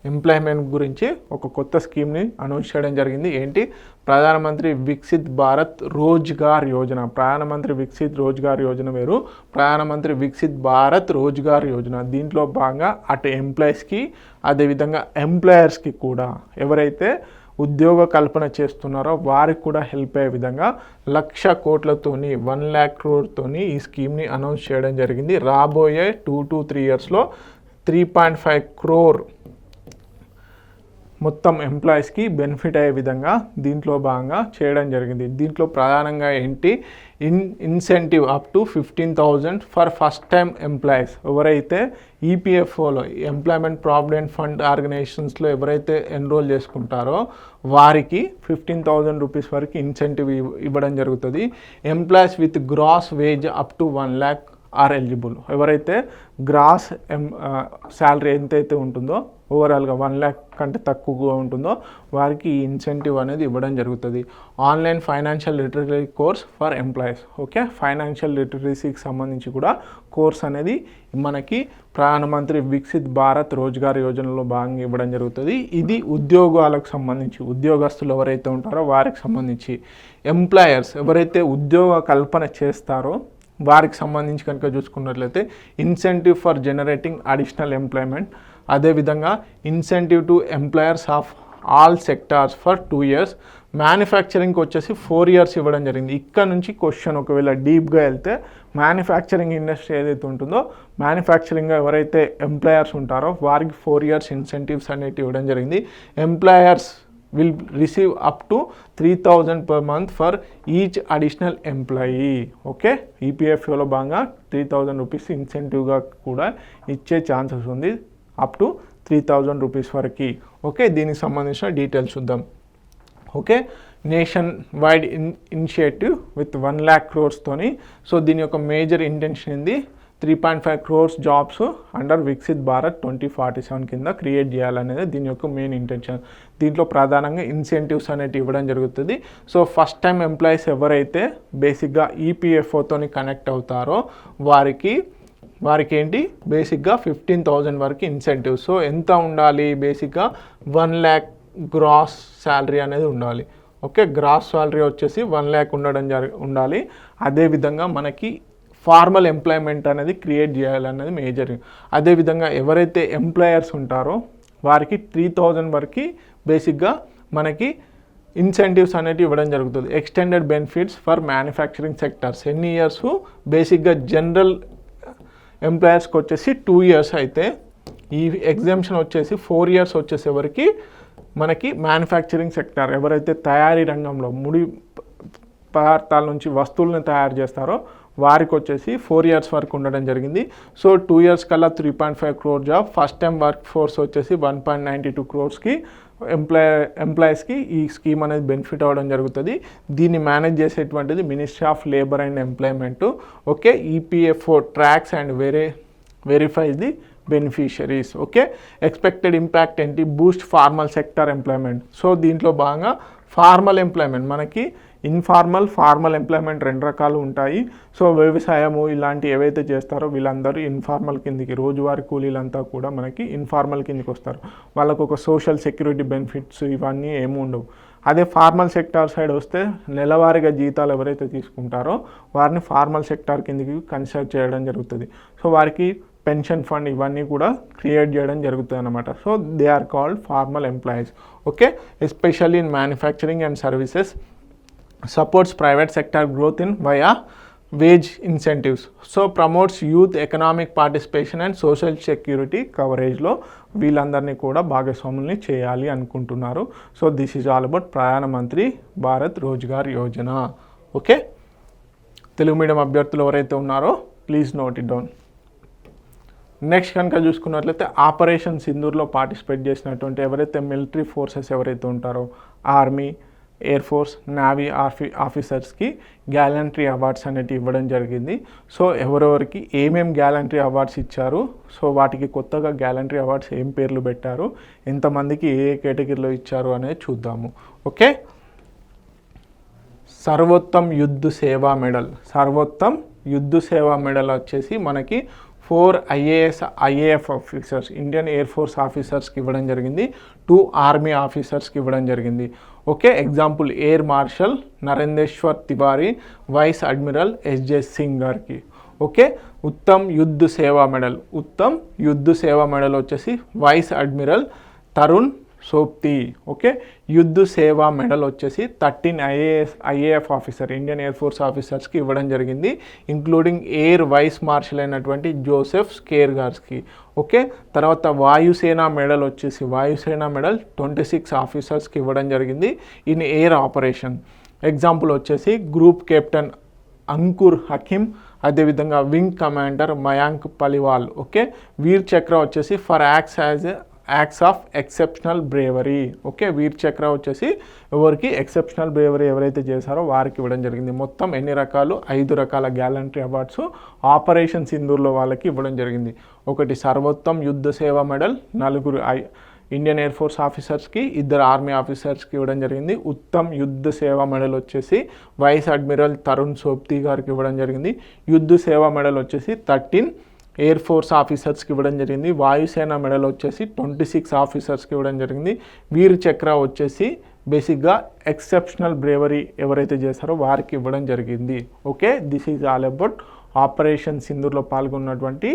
ఎంప్లాయ్మెంట్ గురించి ఒక కొత్త స్కీమ్ని అనౌన్స్ చేయడం జరిగింది. ఏంటి? ప్రధానమంత్రి వికసిత్ భారత్ రోజ్గార్ యోజన. ప్రధానమంత్రి వికసిత్ రోజ్గార్ యోజన వేరు, ప్రధానమంత్రి వికసిత్ భారత్ రోజ్గార్ యోజన. దీంట్లో భాగంగా అటు ఎంప్లాయీస్కి అదేవిధంగా ఎంప్లాయర్స్కి కూడా ఎవరైతే ఉద్యోగ కల్పన చేస్తున్నారో వారికి కూడా హెల్ప్ అయ్యే విధంగా 1,00,000 కోట్లతోని 1 lakh crore ఈ స్కీమ్ని అనౌన్స్ చేయడం జరిగింది. రాబోయే 2 to 3 yearsలో 3.5 crore మొత్తం ఎంప్లాయీస్కి బెనిఫిట్ అయ్యే విధంగా దీంట్లో భాగంగా చేయడం జరిగింది. దీంట్లో ప్రధానంగా ఏంటి? Incentive up to 15,000 for first time employees. ఎవరైతే ఈపీఎఫ్ఓలో ఎంప్లాయ్మెంట్ ప్రావిడెంట్ ఫండ్ ఆర్గనైజేషన్స్లో ఎవరైతే ఎన్రోల్ చేసుకుంటారో వారికి 15,000 రూపీస్ వరకు ఇన్సెంటివ్ ఇవ్వడం జరుగుతుంది. Employees with gross wage up to 1 lakh are eligible. ఎవరైతే గ్రాస్ శాలరీ ఎంతైతే ఉంటుందో ఓవరాల్గా 1 lakh కంటే తక్కువగా ఉంటుందో వారికి ఈ ఇన్సెంటివ్ అనేది ఇవ్వడం జరుగుతుంది. Online financial literacy course for employees. Okay, financial లిటరసీకి సంబంధించి కూడా కోర్స్ అనేది మనకి ప్రధానమంత్రి వికసిత్ భారత్ రోజ్గార్ యోజనలో భాగంగా ఇవ్వడం జరుగుతుంది. ఇది ఉద్యోగాలకు సంబంధించి, ఉద్యోగస్తులు ఎవరైతే ఉంటారో వారికి సంబంధించి. ఎంప్లాయర్స్ ఎవరైతే ఉద్యోగ కల్పన చేస్తారో వారికి సంబంధించి కనుక చూసుకున్నట్లయితే incentive for generating additional employment, అదేవిధంగా incentive to employers of all sectors for 2 years. మ్యానుఫ్యాక్చరింగ్కి వచ్చేసి 4 years ఇవ్వడం జరిగింది. ఇక్కడ నుంచి క్వశ్చన్ ఒకవేళ డీప్గా వెళ్తే మ్యానుఫ్యాక్చరింగ్ ఇండస్ట్రీ ఏదైతే ఉంటుందో మ్యానుఫ్యాక్చరింగ్గా ఎవరైతే ఎంప్లాయర్స్ ఉంటారో వారికి 4 years ఇన్సెంటివ్స్ అనేవి ఇవ్వడం జరిగింది. Employers will receive up to 3,000 per month for each additional employee. Okay, ఈపీఎఫ్ఓలో భాగంగా 3,000 రూపీస్ ఇన్సెంటివ్గా కూడా ఇచ్చే ఛాన్సెస్ ఉంది, అప్ టు 3,000 రూపీస్ వరకు. ఓకే, దీనికి సంబంధించిన డీటెయిల్స్ చూద్దాం. Okay, nation wide initiative with 1 lakh crores తోని. సో దీని యొక్క మేజర్ ఇంటెన్షన్ ఏంది? 3.5 crores jobs under Viksit Bharat 2047 కింద క్రియేట్ చేయాలనేది దీని యొక్క మెయిన్ ఇంటెన్షన్. దీంట్లో ప్రధానంగా ఇన్సెంటివ్స్ అనేవి ఇవ్వడం జరుగుతుంది. సో ఫస్ట్ టైం ఎంప్లాయీస్ ఎవరైతే బేసిక్గా ఈపీఎఫ్ఓతోని కనెక్ట్ అవుతారో వారికి ఏంటి బేసిక్గా 15,000 వరకు ఇన్సెంటివ్. సో ఎంత ఉండాలి? బేసిక్గా 1 lakh గ్రాస్ శాలరీ అనేది ఉండాలి. ఓకే, గ్రాస్ శాలరీ వచ్చేసి 1 lakh ఉండాలి. అదేవిధంగా మనకి ఫార్మల్ ఎంప్లాయ్మెంట్ అనేది క్రియేట్ చేయాలన్నది మేజర్. అదేవిధంగా ఎవరైతే ఎంప్లాయర్స్ ఉంటారో వారికి 3,000 వరకు బేసిక్గా మనకి ఇన్సెంటివ్స్ అనేవి ఇవ్వడం జరుగుతుంది. Extended benefits for manufacturing sectors. ఎన్ని ఇయర్స్? బేసిక్గా జనరల్ ఎంప్లాయర్స్కి వచ్చేసి 2 years అయితే ఈ ఎగ్జామ్షన్ వచ్చేసి 4 years వచ్చేసేవరకు మనకి మ్యానుఫ్యాక్చరింగ్ సెక్టర్ ఎవరైతే తయారీ రంగంలో ముడి పదార్థాల నుంచి వస్తువులను తయారు చేస్తారో వారికి వచ్చేసి 4 years వరకు ఉండడం జరిగింది. సో 2 years కల్లా 3.5 crore job. First time work force వచ్చేసి 1.92 crores ఎంప్లాయీస్కి ఈ స్కీమ్ అనేది బెనిఫిట్ అవ్వడం జరుగుతుంది. దీన్ని మేనేజ్ చేసేటువంటిది ministry of labour and employment. Okay, EPFO tracks and verifies the beneficiaries. Okay, expected impact ఏంటి? Boost formal sector employment. So దీంట్లో భాగంగా ఫార్మల్ ఎంప్లాయ్మెంట్ మనకి ఇన్ఫార్మల్, ఫార్మల్ ఎంప్లాయ్మెంట్ 2 రకాలు ఉంటాయి. సో వ్యవసాయము ఇలాంటి ఏవైతే చేస్తారో వీళ్ళందరూ ఇన్ఫార్మల్ కిందికి, రోజువారీ కూలీలంతా కూడా మనకి ఇన్ఫార్మల్ కిందికి వస్తారు. వాళ్ళకు ఒక సోషల్ సెక్యూరిటీ బెనిఫిట్స్ ఇవన్నీ ఏమి ఉండవు. అదే ఫార్మల్ సెక్టార్ సైడ్ వస్తే నెలవారీగా జీతాలు ఎవరైతే తీసుకుంటారో వారిని ఫార్మల్ సెక్టార్ కిందికి కన్సిడర్ చేయడం జరుగుతుంది. సో వారికి పెన్షన్ ఫండ్ ఇవన్నీ కూడా క్రియేట్ చేయడం జరుగుతుంది అన్నమాట. So they are called formal employees. Okay, especially in manufacturing and services, supports private sector growth in via wage incentives. So promotes youth economic participation and social security coverage. వీళ్ళందరినీ కూడా భాగస్వాముల్ని చేయాలి అనుకుంటున్నారు. So this is all about ప్రధానమంత్రి Bharat Rozgar Yojana. Okay, Telugu medium అభ్యర్థులు ఎవరైతే ఉన్నారో please note it down. Next కనుక చూసుకున్నట్లయితే ఆపరేషన్ సింధూర్లో పార్టిసిపేట్ చేసినటువంటి ఎవరైతే మిలిటరీ ఫోర్సెస్ ఎవరైతే ఉంటారో ఆర్మీ, ఎయిర్ ఫోర్స్, నేవీ ఆఫీసర్స్కి గ్యాలంటరీ అవార్డ్స్ అనేటివి ఇవ్వడం జరిగింది. సో ఎవరెవరికి ఏమేం గ్యాలంటరీ అవార్డ్స్ ఇచ్చారు, సో వాటికి కొత్తగా గ్యాలంటరీ అవార్డ్స్ ఏం పేర్లు పెట్టారు, ఎంతమందికి ఏ కేటగిరీలో ఇచ్చారు అనేది చూద్దాము. Okay, Sarvottam Yuddh Seva medal. Sarvottam Yuddh Seva medal వచ్చేసి మనకి 4 IAF officers, Indian air force ఆఫీసర్స్కి ఇవ్వడం జరిగింది, 2 ఆర్మీ ఆఫీసర్స్కి ఇవ్వడం జరిగింది. Okay, example air marshal Narendeshwar Tiwari, vice admiral SJ Singh గారికి. ఓకే, ఉత్తమ్ యుద్ధ సేవా మెడల్. ఉత్తమ్ యుద్ధ సేవా మెడల్ వచ్చేసి vice admiral Tarun Sopti. Okay, Yuddh Seva medal వచ్చేసి 13 IAF officer, Indian air force ఆఫీసర్స్కి ఇవ్వడం జరిగింది, ఇంక్లూడింగ్ ఎయిర్ వైస్ మార్షల్ అయినటువంటి జోసెఫ్ స్కేర్గార్స్కి. ఓకే, తర్వాత వాయుసేన మెడల్ వచ్చేసి వాయుసేన మెడల్ 26 ఆఫీసర్స్కి ఇవ్వడం జరిగింది ఇన్ ఎయిర్ ఆపరేషన్. ఎగ్జాంపుల్ వచ్చేసి గ్రూప్ కెప్టెన్ అంకుర్ హకీమ్, అదేవిధంగా wing commander Mayank Paliwal. Okay, Veer Chakra వచ్చేసి for acts of exceptional bravery. Okay, Veer Chakra వచ్చేసి ఎవరికి ఎక్సెప్షనల్ బ్రేవరీ ఎవరైతే చేశారో వారికి ఇవ్వడం జరిగింది. మొత్తం ఎన్ని రకాలు? 5 రకాల గ్యాలంటరీ అవార్డ్స్ ఆపరేషన్ సింధూర్లో వాళ్ళకి ఇవ్వడం జరిగింది. ఒకటి Sarvottam Yuddh Seva medal 4 Indian air force ఆఫీసర్స్కి, 2 ఆర్మీ ఆఫీసర్స్కి ఇవ్వడం జరిగింది. ఉత్తమ్ యుద్ధ సేవా మెడల్ వచ్చేసి వైస్ అడ్మిరల్ తరుణ్ సోప్తి గారికి ఇవ్వడం జరిగింది. యుద్ధ సేవా మెడల్ వచ్చేసి 13 ఎయిర్ ఫోర్స్ ఆఫీసర్స్కి ఇవ్వడం జరిగింది. వాయుసేన మెడల్ వచ్చేసి 26 ఆఫీసర్స్కి ఇవ్వడం జరిగింది. వీర్ చక్ర వచ్చేసి బేసిక్గా ఎక్సెప్షనల్ బ్రేవరీ ఎవరైతే చేశారో వారికి ఇవ్వడం జరిగింది. Okay, this is all about operation సింధూర్లో పాల్గొన్నటువంటి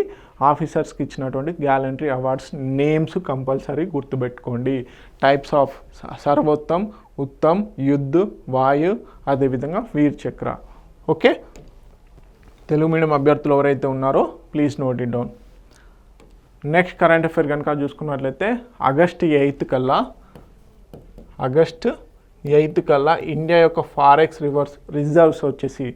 ఆఫీసర్స్కి ఇచ్చినటువంటి గ్యాలంటరీ అవార్డ్స్ నేమ్స్ కంపల్సరీ గుర్తుపెట్టుకోండి. టైప్స్ ఆఫ్ సర్వోత్తమ్, ఉత్తమ్, యుద్ధ్, వాయు, అదేవిధంగా వీర్ చక్ర. ఓకే, తెలుగు మీడియం అభ్యర్థులు ఎవరైతే ఉన్నారో please note it down. Next current affair కనుక చూసుకున్నట్లయితే ఆగస్ట్ 8 కల్లా ఇండియా యొక్క ఫారెక్స్ రిజర్వ్స్ వచ్చేసి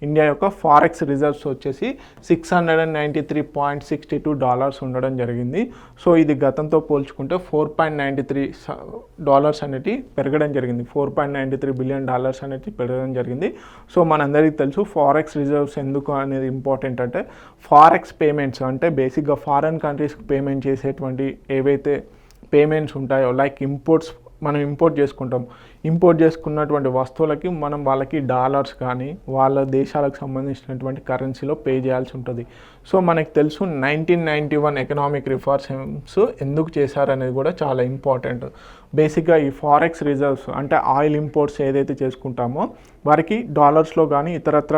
$693.62 ఉండడం జరిగింది. సో ఇది గతంతో పోల్చుకుంటే $4.93 అనేది పెరగడం జరిగింది. $4.93 బిలియన్ అనేది పెరగడం జరిగింది. సో మనందరికీ తెలుసు ఫారెక్స్ రిజర్వ్స్ ఎందుకు అనేది ఇంపార్టెంట్ అంటే, ఫారెక్స్ పేమెంట్స్ అంటే బేసిక్గా ఫారెన్ కంట్రీస్కి పేమెంట్ చేసేటువంటి ఏవైతే పేమెంట్స్ ఉంటాయో, లైక్ మనం ఇంపోర్ట్ చేసుకున్నటువంటి వస్తువులకి మనం వాళ్ళకి డాలర్స్ కానీ వాళ్ళ దేశాలకు సంబంధించినటువంటి కరెన్సీలో పే చేయాల్సి ఉంటుంది. సో మనకు తెలుసు 1991 ఎకనామిక్ రిఫార్మ్స్ ఎందుకు చేశారనేది కూడా చాలా ఇంపార్టెంట్. బేసిక్గా ఈ ఫారెక్స్ రిజర్వ్స్ అంటే ఆయిల్ ఇంపోర్ట్స్ ఏదైతే చేసుకుంటామో వారికి డాలర్స్లో కానీ ఇతరత్ర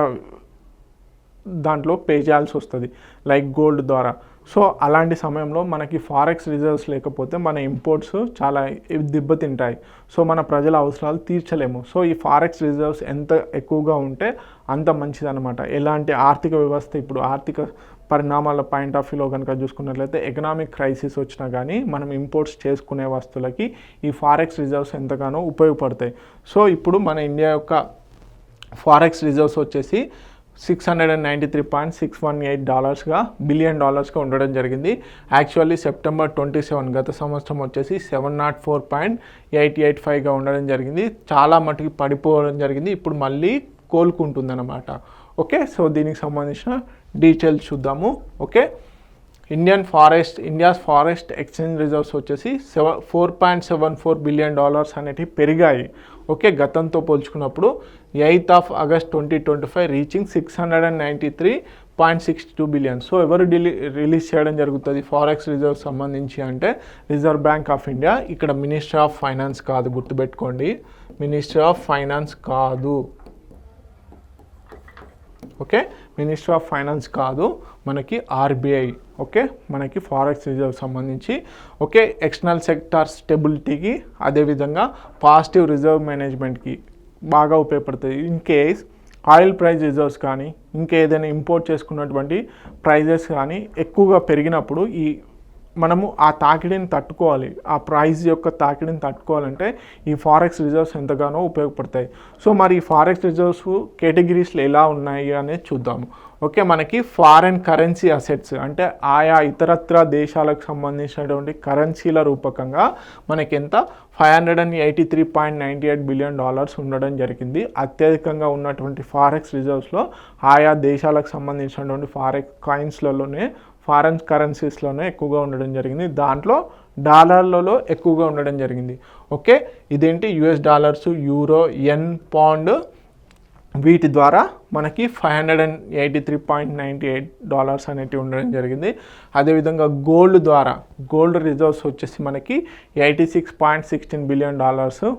దాంట్లో పే చేయాల్సి వస్తుంది, లైక్ గోల్డ్ ద్వారా. సో అలాంటి సమయంలో మనకి ఫారెక్స్ రిజర్వ్స్ లేకపోతే మన ఇంపోర్ట్స్ చాలా దెబ్బతింటాయి. సో మన ప్రజల అవసరాలు తీర్చలేము. సో ఈ ఫారెక్స్ రిజర్వ్స్ ఎంత ఎక్కువగా ఉంటే అంత మంచిదన్నమాట. ఎలాంటి ఆర్థిక వ్యవస్థ, ఇప్పుడు ఆర్థిక పరిణామాల పాయింట్ ఆఫ్ వ్యూలో కనుక చూసుకున్నట్లయితే ఎకనామిక్ క్రైసిస్ వచ్చినా కానీ మనం ఇంపోర్ట్స్ చేసుకునే వస్తువులకి ఈ ఫారెక్స్ రిజర్వ్స్ ఎంతగానో ఉపయోగపడతాయి. సో ఇప్పుడు మన ఇండియా యొక్క ఫారెక్స్ రిజర్వ్స్ వచ్చేసి $693.618 బిలియన్ ఉండడం జరిగింది. యాక్చువల్లీ సెప్టెంబర్ 27 గత సంవత్సరం వచ్చేసి 704.885 ఉండడం జరిగింది. చాలా మటుకు పడిపోవడం జరిగింది. ఇప్పుడు మళ్ళీ కోలుకుంటుందన్నమాట. ఓకే, సో దీనికి సంబంధించిన డీటెయిల్స్ చూద్దాము. Okay, India's forest exchange reserves వచ్చేసి $4.74 బిలియన్ అనేటివి పెరిగాయి. ఓకే, గతంతో పోల్చుకున్నప్పుడు 8th of August 2025 reaching $693.62 billion. So ఎవరు రిలీజ్ చేయడం జరుగుతుంది ఫారెక్స్ రిజర్వ్ సంబంధించి అంటే రిజర్వ్ బ్యాంక్ ఆఫ్ ఇండియా. ఇక్కడ మినిస్ట్రీ ఆఫ్ ఫైనాన్స్ కాదు, గుర్తుపెట్టుకోండి, మినిస్ట్రీ ఆఫ్ ఫైనాన్స్ కాదు. ఓకే, మినిస్ట్రీ ఆఫ్ ఫైనాన్స్ కాదు, మనకి ఆర్బీఐ. ఓకే, మనకి ఫారెక్స్ రిజర్వ్ సంబంధించి. ఓకే, ఎక్స్టర్నల్ సెక్టార్ స్టెబిలిటీకి, అదేవిధంగా పాజిటివ్ రిజర్వ్ మేనేజ్మెంట్కి బాగా ఉపయోగపడుతుంది. In case oil price reserves కానీ ఇంకేదైనా ఇంపోర్ట్ చేసుకున్నటువంటి ప్రైజెస్ కానీ ఎక్కువగా పెరిగినప్పుడు మనము ఆ తాకిడిని తట్టుకోవాలి, ఆ ప్రైస్ యొక్క తాకిడిని తట్టుకోవాలంటే ఈ ఫారెక్స్ రిజర్వ్స్ ఎంతగానో ఉపయోగపడతాయి. సో మరి ఈ ఫారెక్స్ రిజర్వ్స్ కేటగిరీస్లో ఎలా ఉన్నాయి అనేది చూద్దాము. ఓకే, మనకి ఫారెన్ కరెన్సీ అసెట్స్ అంటే ఆయా ఇతరత్ర దేశాలకు సంబంధించినటువంటి కరెన్సీల రూపకంగా మనకి ఎంత $583.98 బిలియన్ ఉండడం జరిగింది. అత్యధికంగా ఉన్నటువంటి ఫారెక్స్ రిజర్వ్స్లో ఆయా దేశాలకు సంబంధించినటువంటి ఫారెన్ కరెన్సీస్లోనే ఎక్కువగా ఉండడం జరిగింది. దాంట్లో డాలర్లలో ఎక్కువగా ఉండడం జరిగింది. ఓకే, ఇదేంటి US dollars, euro, yen, pound వీటి ద్వారా మనకి $583.98 అనేటివి ఉండడం జరిగింది. అదేవిధంగా గోల్డ్ రిజర్వ్స్ వచ్చేసి మనకి $86.16 బిలియన్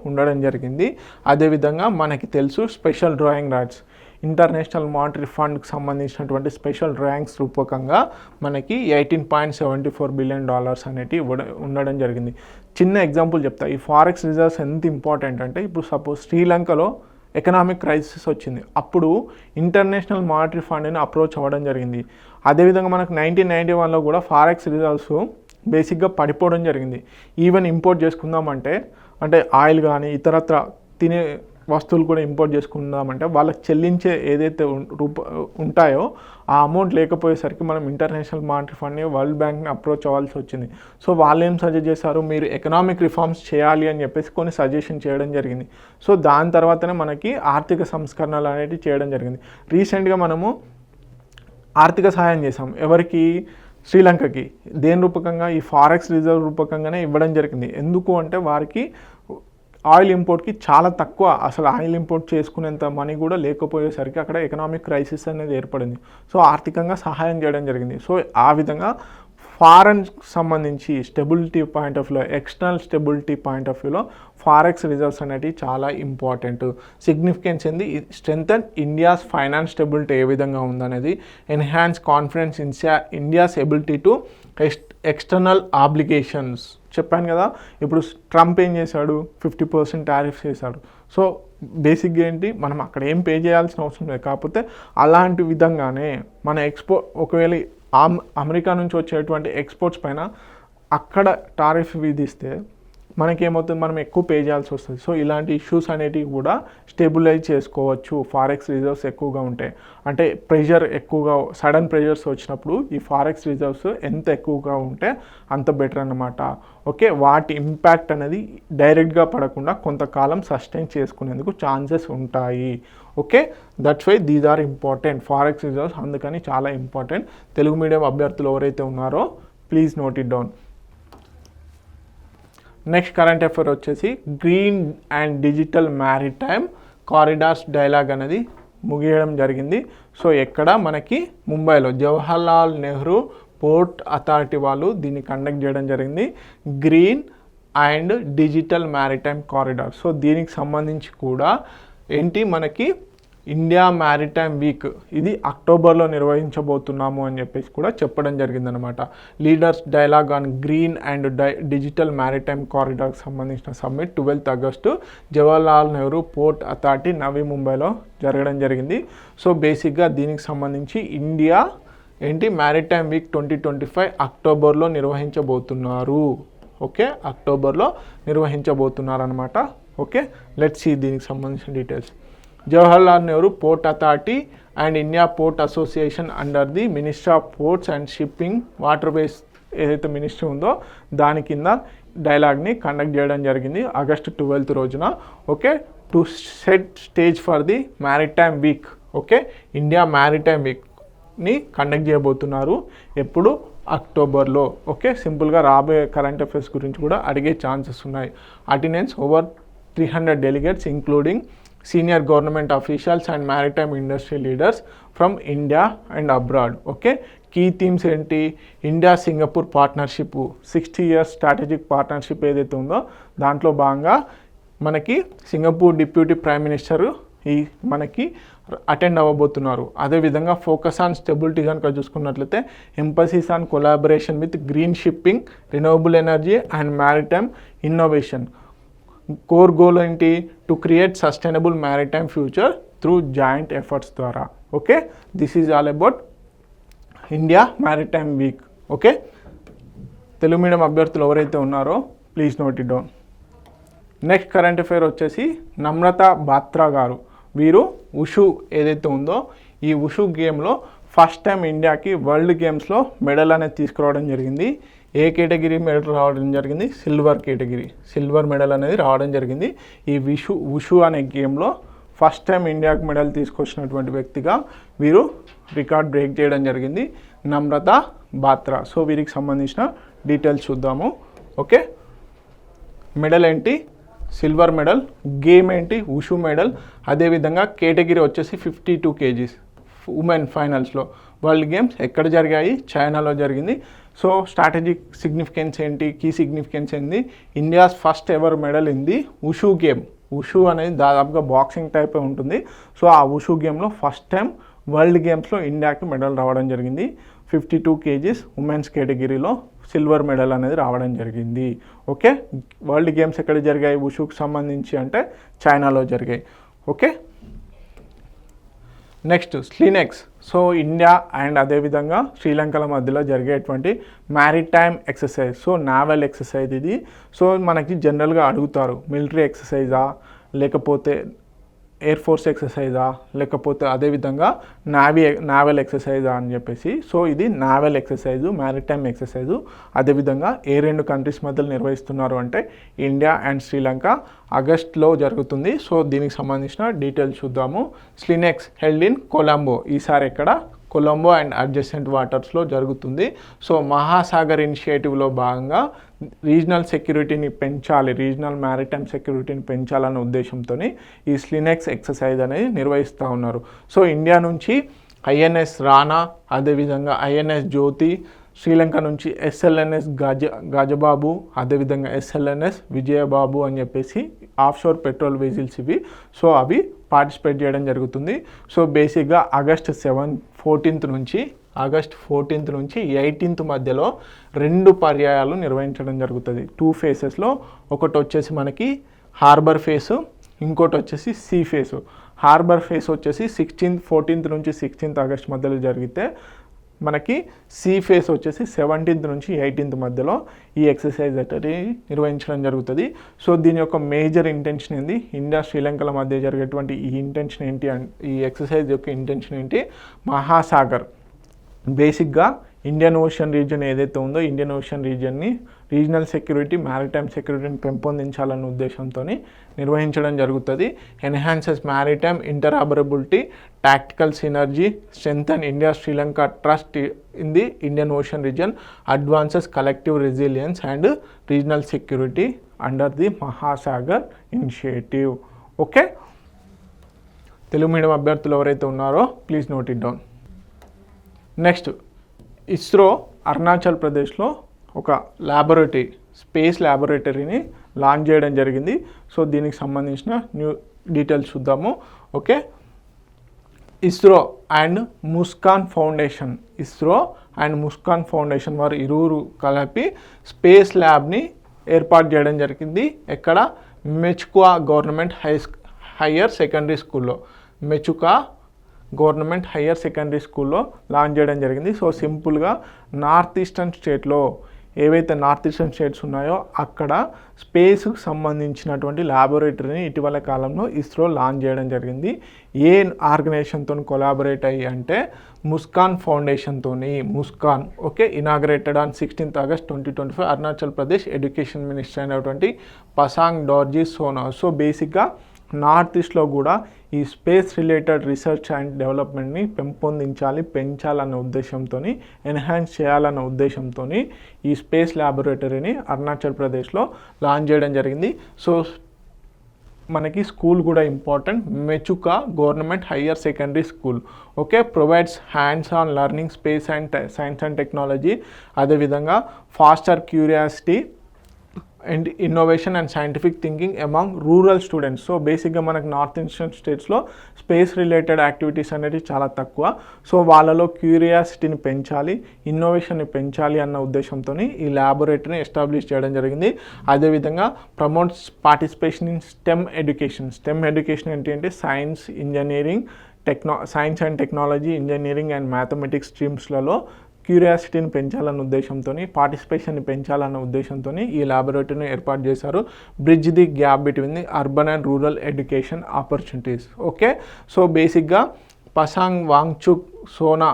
ఉండడం జరిగింది. అదేవిధంగా మనకి తెలుసు special drawing rights international monetary ఫండ్కి సంబంధించినటువంటి స్పెషల్ డ్రాయింగ్స్ రూపకంగా మనకి $18.74 బిలియన్ అనేటివి ఉండడం జరిగింది. చిన్న ఎగ్జాంపుల్ చెప్తా, ఈ ఫారెక్స్ రిజర్వ్స్ ఎంత ఇంపార్టెంట్ అంటే ఇప్పుడు సపోజ్ శ్రీలంకలో ఎకనామిక్ క్రైసిస్ వచ్చింది, అప్పుడు ఇంటర్నేషనల్ మానిటరీ ఫండ్ని అప్రోచ్ అవ్వడం జరిగింది. అదేవిధంగా మనకు 1991లో కూడా ఫారెక్స్ రిజర్వ్స్ బేసిక్గా పడిపోవడం జరిగింది. ఈవెన్ ఇంపోర్ట్ చేసుకుందామంటే అంటే ఆయిల్ కానీ ఇతరత్ర తినే వస్తువులు కూడా ఇంపోర్ట్ చేసుకుందామంటే వాళ్ళకి చెల్లించే ఏదైతే ఉంటాయో ఆ అమౌంట్ లేకపోయేసరికి మనం ఇంటర్నేషనల్ మానిటరీ ఫండ్ని, వరల్డ్ బ్యాంక్ని అప్రోచ్ అవ్వాల్సి వచ్చింది. సో వాళ్ళు ఏం సజెస్ట్ చేశారు, మీరు ఎకనామిక్ రిఫార్మ్స్ చేయాలి అని చెప్పేసి కొన్ని సజెషన్ చేయడం జరిగింది. సో దాని తర్వాతనే మనకి ఆర్థిక సంస్కరణలు అనేవి చేయడం జరిగింది. రీసెంట్గా మనము ఆర్థిక సహాయం చేసాం ఎవరికి, శ్రీలంకకి. దేని రూపకంగా, ఈ ఫారెక్స్ రిజర్వ్ రూపకంగానే ఇవ్వడం జరిగింది. ఎందుకు అంటే వారికి ఆయిల్ ఇంపోర్ట్కి చాలా తక్కువ, అసలు ఆయిల్ ఇంపోర్ట్ చేసుకునేంత మనీ కూడా లేకపోయేసరికి అక్కడ ఎకనామిక్ క్రైసిస్ అనేది ఏర్పడింది. సో ఆర్థికంగా సహాయం చేయడం జరిగింది. సో ఆ విధంగా ఫారెన్ సంబంధించి స్టెబిలిటీ పాయింట్ ఆఫ్ వ్యూలో, ఎక్స్టర్నల్ స్టెబిలిటీ పాయింట్ ఆఫ్ వ్యూలో ఫారెక్స్ రిజర్వ్స్ అనేవి చాలా ఇంపార్టెంట్. సిగ్నిఫికెన్స్ ఏంది, స్ట్రెంథన్ ఇండియాస్ ఫైనాన్స్ స్టెబిలిటీ ఏ విధంగా ఉందనేది, enhance confidence India's ability to external obligations. చెప్పాను కదా, ఇప్పుడు ట్రంప్ ఏం చేశాడు, 50% టారిఫ్స్ చేశాడు. సో బేసిక్గా ఏంటి, మనం అక్కడ ఏం పే చేయాల్సిన అవసరం లేదు. కాకపోతే అలాంటి విధంగానే మన ఒకవేళ అమెరికా నుంచి వచ్చేటువంటి ఎక్స్పోర్ట్స్ పైన అక్కడ టారిఫ్ విధిస్తే మనకేమవుతుంది, మనం ఎక్కువ పే చేయాల్సి వస్తుంది. సో ఇలాంటి ఇష్యూస్ అనేటివి కూడా స్టెబిలైజ్ చేసుకోవచ్చు ఫారెక్స్ రిజర్వ్స్ ఎక్కువగా ఉంటాయి. అంటే ప్రెషర్ ఎక్కువగా, సడన్ ప్రెషర్స్ వచ్చినప్పుడు ఈ ఫారెక్స్ రిజర్వ్స్ ఎంత ఎక్కువగా ఉంటే అంత బెటర్ అన్నమాట. ఓకే, వాటి ఇంపాక్ట్ అనేది డైరెక్ట్గా పడకుండా కొంతకాలం సస్టైన్ చేసుకునేందుకు ఛాన్సెస్ ఉంటాయి. Okay, that's why these are important forex reserves, అందుకని చాలా ఇంపార్టెంట్. తెలుగు మీడియం అభ్యర్థులు ఎవరైతే ఉన్నారో please note it down. Next current affair వచ్చేసి green and digital maritime corridors dialogue అనేది ముగియడం జరిగింది. సో ఎక్కడ, మనకి ముంబైలో జవహర్లాల్ నెహ్రూ పోర్ట్ అథారిటీ వాళ్ళు దీన్ని కండక్ట్ చేయడం జరిగింది, green and digital maritime corridor. So దీనికి సంబంధించి కూడా ఏంటి, మనకి ఇండియా మ్యారిటైమ్ వీక్ ఇది అక్టోబర్లో నిర్వహించబోతున్నాము అని చెప్పేసి కూడా చెప్పడం జరిగిందనమాట. Leaders dialogue on green and digital maritime కారిడార్కి సంబంధించిన summit 12 August Jawaharlal Nehru port authority Navi ముంబైలో జరగడం జరిగింది. సో బేసిక్గా దీనికి సంబంధించి ఇండియా ఏంటి మ్యారిటైమ్ వీక్ 2025 అక్టోబర్లో నిర్వహించబోతున్నారు. ఓకే, అక్టోబర్లో నిర్వహించబోతున్నారు అనమాట. ఓకే, లెట్స్ సీ దీనికి సంబంధించిన details. Jawaharlal Nehru port authority and India port association under the ministry of ports and shipping waterways ఏదైతే మినిస్ట్రీ ఉందో దాని కింద డైలాగ్ని కండక్ట్ చేయడం జరిగింది ఆగస్టు 12 రోజున. Okay, to set stage for the maritime week. Okay, India maritime వీక్ని కండక్ట్ చేయబోతున్నారు ఎప్పుడు, అక్టోబర్లో. ఓకే, సింపుల్గా రాబోయే కరెంట్ అఫైర్స్ గురించి కూడా అడిగే ఛాన్సెస్ ఉన్నాయి. Attendance over 300 delegates including senior government officials and maritime industry leaders from India and abroad. Okay, key themes ఏంటి, India Singapore partnership 60 years strategic partnership ఏదైతే ఉందో దాంట్లో భాగంగా మనకి సింగపూర్ డిప్యూటీ ప్రైమ్ మినిస్టర్ మనకి అటెండ్ అవ్వబోతున్నారు. అదేవిధంగా ఫోకస్ ఆన్ స్టెబిలిటీ కనుక చూసుకున్నట్లయితే emphasis on collaboration with green shipping, renewable energy and maritime innovation. Core goal ఏంటి, to create sustainable maritime future through joint efforts ద్వారా. Okay, this is all about India maritime week. Okay, Telugu medium అభ్యర్థులు ఎవరైతే ఉన్నారో please note it down. Next current affair వచ్చేసి నమ్రత బాత్రా గారు, వీరు wushu ఏదైతే ఉందో ఈ ఉషు గేమ్లో ఫస్ట్ టైం ఇండియాకి వరల్డ్ గేమ్స్లో మెడల్ అనేది తీసుకురావడం జరిగింది. ఏ కేటగిరీ మెడల్ రావడం జరిగింది? సిల్వర్ కేటగిరీ, సిల్వర్ మెడల్ అనేది రావడం జరిగింది. ఈ ఉషు అనే గేమ్లో ఫస్ట్ టైం ఇండియాకి మెడల్ తీసుకొచ్చినటువంటి వ్యక్తిగా వీరు రికార్డ్ బ్రేక్ చేయడం జరిగింది, నమ్రత బాత్రా. సో వీరికి సంబంధించిన డీటెయిల్స్ చూద్దాము. ఓకే, మెడల్ ఏంటి? Silver medal. గేమ్ ఏంటి? Wushu medal. అదేవిధంగా కేటగిరీ వచ్చేసి 52 kgs ఉమెన్ ఫైనల్స్లో. వరల్డ్ గేమ్స్ ఎక్కడ జరిగాయి? చైనాలో జరిగింది. సో స్ట్రాటజిక్ సిగ్నిఫికెన్స్ ఏంటి? కీ సిగ్నిఫికెన్స్ ఏంటి? India's first ever medal in the wushu game. Wushu అనేది దాదాపుగా బాక్సింగ్ టైప్ ఉంటుంది. సో ఆ ఉషు గేమ్లో ఫస్ట్ టైం వరల్డ్ గేమ్స్లో ఇండియాకి మెడల్ రావడం జరిగింది. 52 kgs ఉమెన్స్ కేటగిరీలో సిల్వర్ మెడల్ అనేది రావడం జరిగింది. ఓకే, వరల్డ్ గేమ్స్ ఎక్కడ జరిగాయి ఉషుకు సంబంధించి అంటే చైనాలో జరిగాయి. Okay, next SLINEX. So India and అదేవిధంగా శ్రీలంకల మధ్యలో జరిగేటువంటి maritime exercise. So naval exercise ఇది. సో మనకి జనరల్గా అడుగుతారు, మిలిటరీ ఎక్సర్సైజా, లేకపోతే ఎయిర్ ఫోర్స్ ఎక్సర్సైజా, లేకపోతే అదేవిధంగా నావల్ ఎక్సర్సైజా అని చెప్పేసి. సో ఇది నావల్ ఎక్సర్సైజు, మ్యారిటైమ్ ఎక్సర్సైజు. అదేవిధంగా ఏ రెండు కంట్రీస్ మధ్యలో నిర్వహిస్తున్నారు అంటే ఇండియా అండ్ శ్రీలంక. ఆగస్ట్లో జరుగుతుంది. సో దీనికి సంబంధించిన డీటెయిల్స్ చూద్దాము. స్లినెక్స్ హెల్డ్ ఇన్ కొలంబో. ఈసారి ఎక్కడ? కొలంబో అండ్ అడ్జసెంట్ వాటర్స్లో జరుగుతుంది. సో మహాసాగర్ ఇనిషియేటివ్లో భాగంగా రీజనల్ సెక్యూరిటీని పెంచాలి, రీజనల్ మ్యారిటైమ్ సెక్యూరిటీని పెంచాలన్న ఉద్దేశంతో ఈ స్లినెక్స్ ఎక్సర్సైజ్ అనేది నిర్వహిస్తూ ఉన్నారు. సో ఇండియా నుంచి ఐఎన్ఎస్ రానా, అదేవిధంగా ఐఎన్ఎస్ జ్యోతి, శ్రీలంక నుంచి ఎస్ఎల్ఎన్ఎస్ గజబాబు, అదేవిధంగా ఎస్ఎల్ఎన్ఎస్ విజయబాబు అని చెప్పేసి ఆఫ్షోర్ పెట్రోల్ వెజిల్స్ ఇవి. సో అవి పార్టిసిపేట్ చేయడం జరుగుతుంది. సో బేసిక్గా ఆగస్ట్ 14th నుంచి 18th మధ్యలో 2 పర్యాయాలు నిర్వహించడం జరుగుతుంది. 2 phases. ఒకటి వచ్చేసి మనకి హార్బర్ ఫేసు, ఇంకోటి వచ్చేసి సీ ఫేసు. హార్బర్ ఫేస్ వచ్చేసి 14th నుంచి 16th ఆగస్ట్ మధ్యలో జరిగితే మనకి సీ ఫేస్ వచ్చేసి 17th నుంచి 18th మధ్యలో ఈ ఎక్సర్సైజ్ అనేది నిర్వహించడం జరుగుతుంది. సో దీని యొక్క మేజర్ ఇంటెన్షన్ ఏంది? ఇండియా శ్రీలంకల మధ్య జరిగేటువంటి ఈ ఇంటెన్షన్ ఏంటి? ఈ ఎక్సర్సైజ్ యొక్క ఇంటెన్షన్ ఏంటి? మహాసాగర్, బేసిక్గా ఇండియన్ ఓషన్ రీజియన్ ఏదైతే ఉందో ఇండియన్ ఓషన్ రీజియన్ని రీజనల్ సెక్యూరిటీ, మ్యారిటైమ్ సెక్యూరిటీని పెంపొందించాలన్న ఉద్దేశంతో నిర్వహించడం జరుగుతుంది. Enhances maritime interoperability, tactical synergy, strengthen India Sri Lanka trust in the Indian ocean region, advances collective resilience and regional security under the Mahasagar initiative. Okay, Telugu medium అభ్యర్థులు ఎవరైతే ఉన్నారో please note it down. Next, ISRO Arunachal ప్రదేశ్లో ఒక ల్యాబొరేటరీ, స్పేస్ ల్యాబొరేటరీని లాంచ్ చేయడం జరిగింది. So దీనికి సంబంధించిన details చూద్దాము. Okay, ISRO and Muskaan foundation వారు ఇరువురు కలిపి స్పేస్ ల్యాబ్ని ఏర్పాటు చేయడం జరిగింది. ఎక్కడ? మెచుకా గవర్నమెంట్ హయ్యర్ సెకండరీ స్కూల్లో, మెచుకా గవర్నమెంట్ హయ్యర్ సెకండరీ స్కూల్లో లాంచ్ చేయడం జరిగింది. సో సింపుల్గా నార్త్ ఈస్టర్న్ స్టేట్లో ఏవైతే నార్త్ ఈస్టర్న్ స్టేట్స్ ఉన్నాయో అక్కడ స్పేస్కి సంబంధించినటువంటి ల్యాబొరేటరీని ఇటీవల కాలంలో ఇస్రో లాంచ్ చేయడం జరిగింది. ఏ ఆర్గనైజేషన్తో కొలాబరేట్ అయ్యి అంటే ముస్కాన్ ఫౌండేషన్తో. Muskan okay, inaugurated on 16th August 2025 Arunachal Pradesh education minister అయినటువంటి పసాంగ్ డోర్జీ సోనా. సో బేసిక్గా నార్త్ ఈస్ట్లో కూడా ఈ స్పేస్ రిలేటెడ్ రీసెర్చ్ అండ్ డెవలప్మెంట్ని పెంచాలన్న ఉద్దేశంతో, ఎన్హాన్స్ చేయాలన్న ఉద్దేశంతో ఈ స్పేస్ ల్యాబొరేటరీని అరుణాచల్ ప్రదేశ్లో లాంచ్ చేయడం జరిగింది. సో మనకి స్కూల్ కూడా important, Mechuka government higher secondary school. Okay, provides hands on learning space and science and technology, అదేవిధంగా foster curiosity and innovation and scientific thinking among rural students. So బేసిక్గా మనకు నార్త్ ఈస్టర్న్ స్టేట్స్లో space related activities అనేవి చాలా తక్కువ. So వాళ్ళలో క్యూరియాసిటీని పెంచాలి, ఇన్నోవేషన్ని పెంచాలి అన్న ఉద్దేశంతో ఈ ల్యాబొరేటరీని ఎస్టాబ్లిష్ చేయడం జరిగింది. అదేవిధంగా promotes participation in STEM education ఏంటి అంటే science, engineering, science and technology, engineering and mathematics స్ట్రీమ్స్లలో క్యూరియాసిటీని పెంచాలన్న ఉద్దేశంతో, పార్టిసిపేషన్ని పెంచాలన్న ఉద్దేశంతో ఈ ల్యాబొరేటరీని ఏర్పాటు చేశారు. Bridge the gap between the urban and rural education opportunities. Okay, so బేసిక్గా పసాంగ్ వాంగ్చుక్ సోనా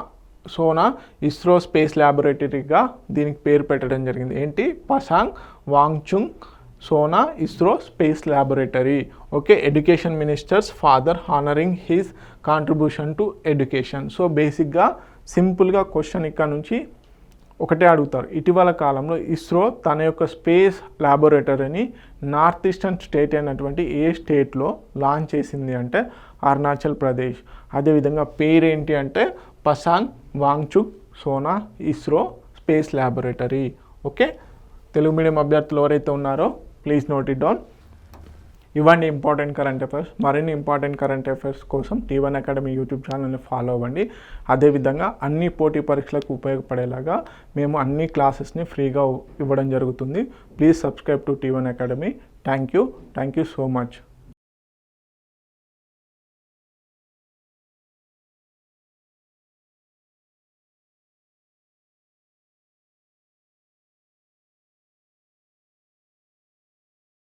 సోనా ఇస్రో స్పేస్ ల్యాబొరేటరీగా దీనికి పేరు పెట్టడం జరిగింది. ఏంటి? Pasang Wangchung Sona ISRO space laboratory. Okay, education minister's father honouring his contribution to education. So బేసిక్గా సింపుల్గా క్వశ్చన్ ఇక్కడ నుంచి ఒకటే అడుగుతారు. ఇటీవల కాలంలో ఇస్రో తన యొక్క స్పేస్ ల్యాబొరేటరీని నార్త్ ఈస్టర్న్ స్టేట్ అయినటువంటి ఏ స్టేట్లో లాంచ్ చేసింది అంటే అరుణాచల్ ప్రదేశ్. అదేవిధంగా పేరేంటి అంటే Pasang Wangchuk Sona ISRO space laboratory. Okay, Telugu medium అభ్యర్థులు ఎవరైతే ఉన్నారో ప్లీజ్ నోట్ ఇట్ డౌన్. ఇవన్నీ ఇంపార్టెంట్ కరెంట్ అఫైర్స్. మరిన్ని ఇంపార్టెంట్ కరెంట్ అఫైర్స్ కోసం T1 అకాడమీ యూట్యూబ్ ఛానల్ని ఫాలో అవ్వండి. అదేవిధంగా అన్ని పోటీ పరీక్షలకు ఉపయోగపడేలాగా మేము అన్ని క్లాసెస్ని ఫ్రీగా ఇవ్వడం జరుగుతుంది. Please subscribe to T1 academy. Thank you so much.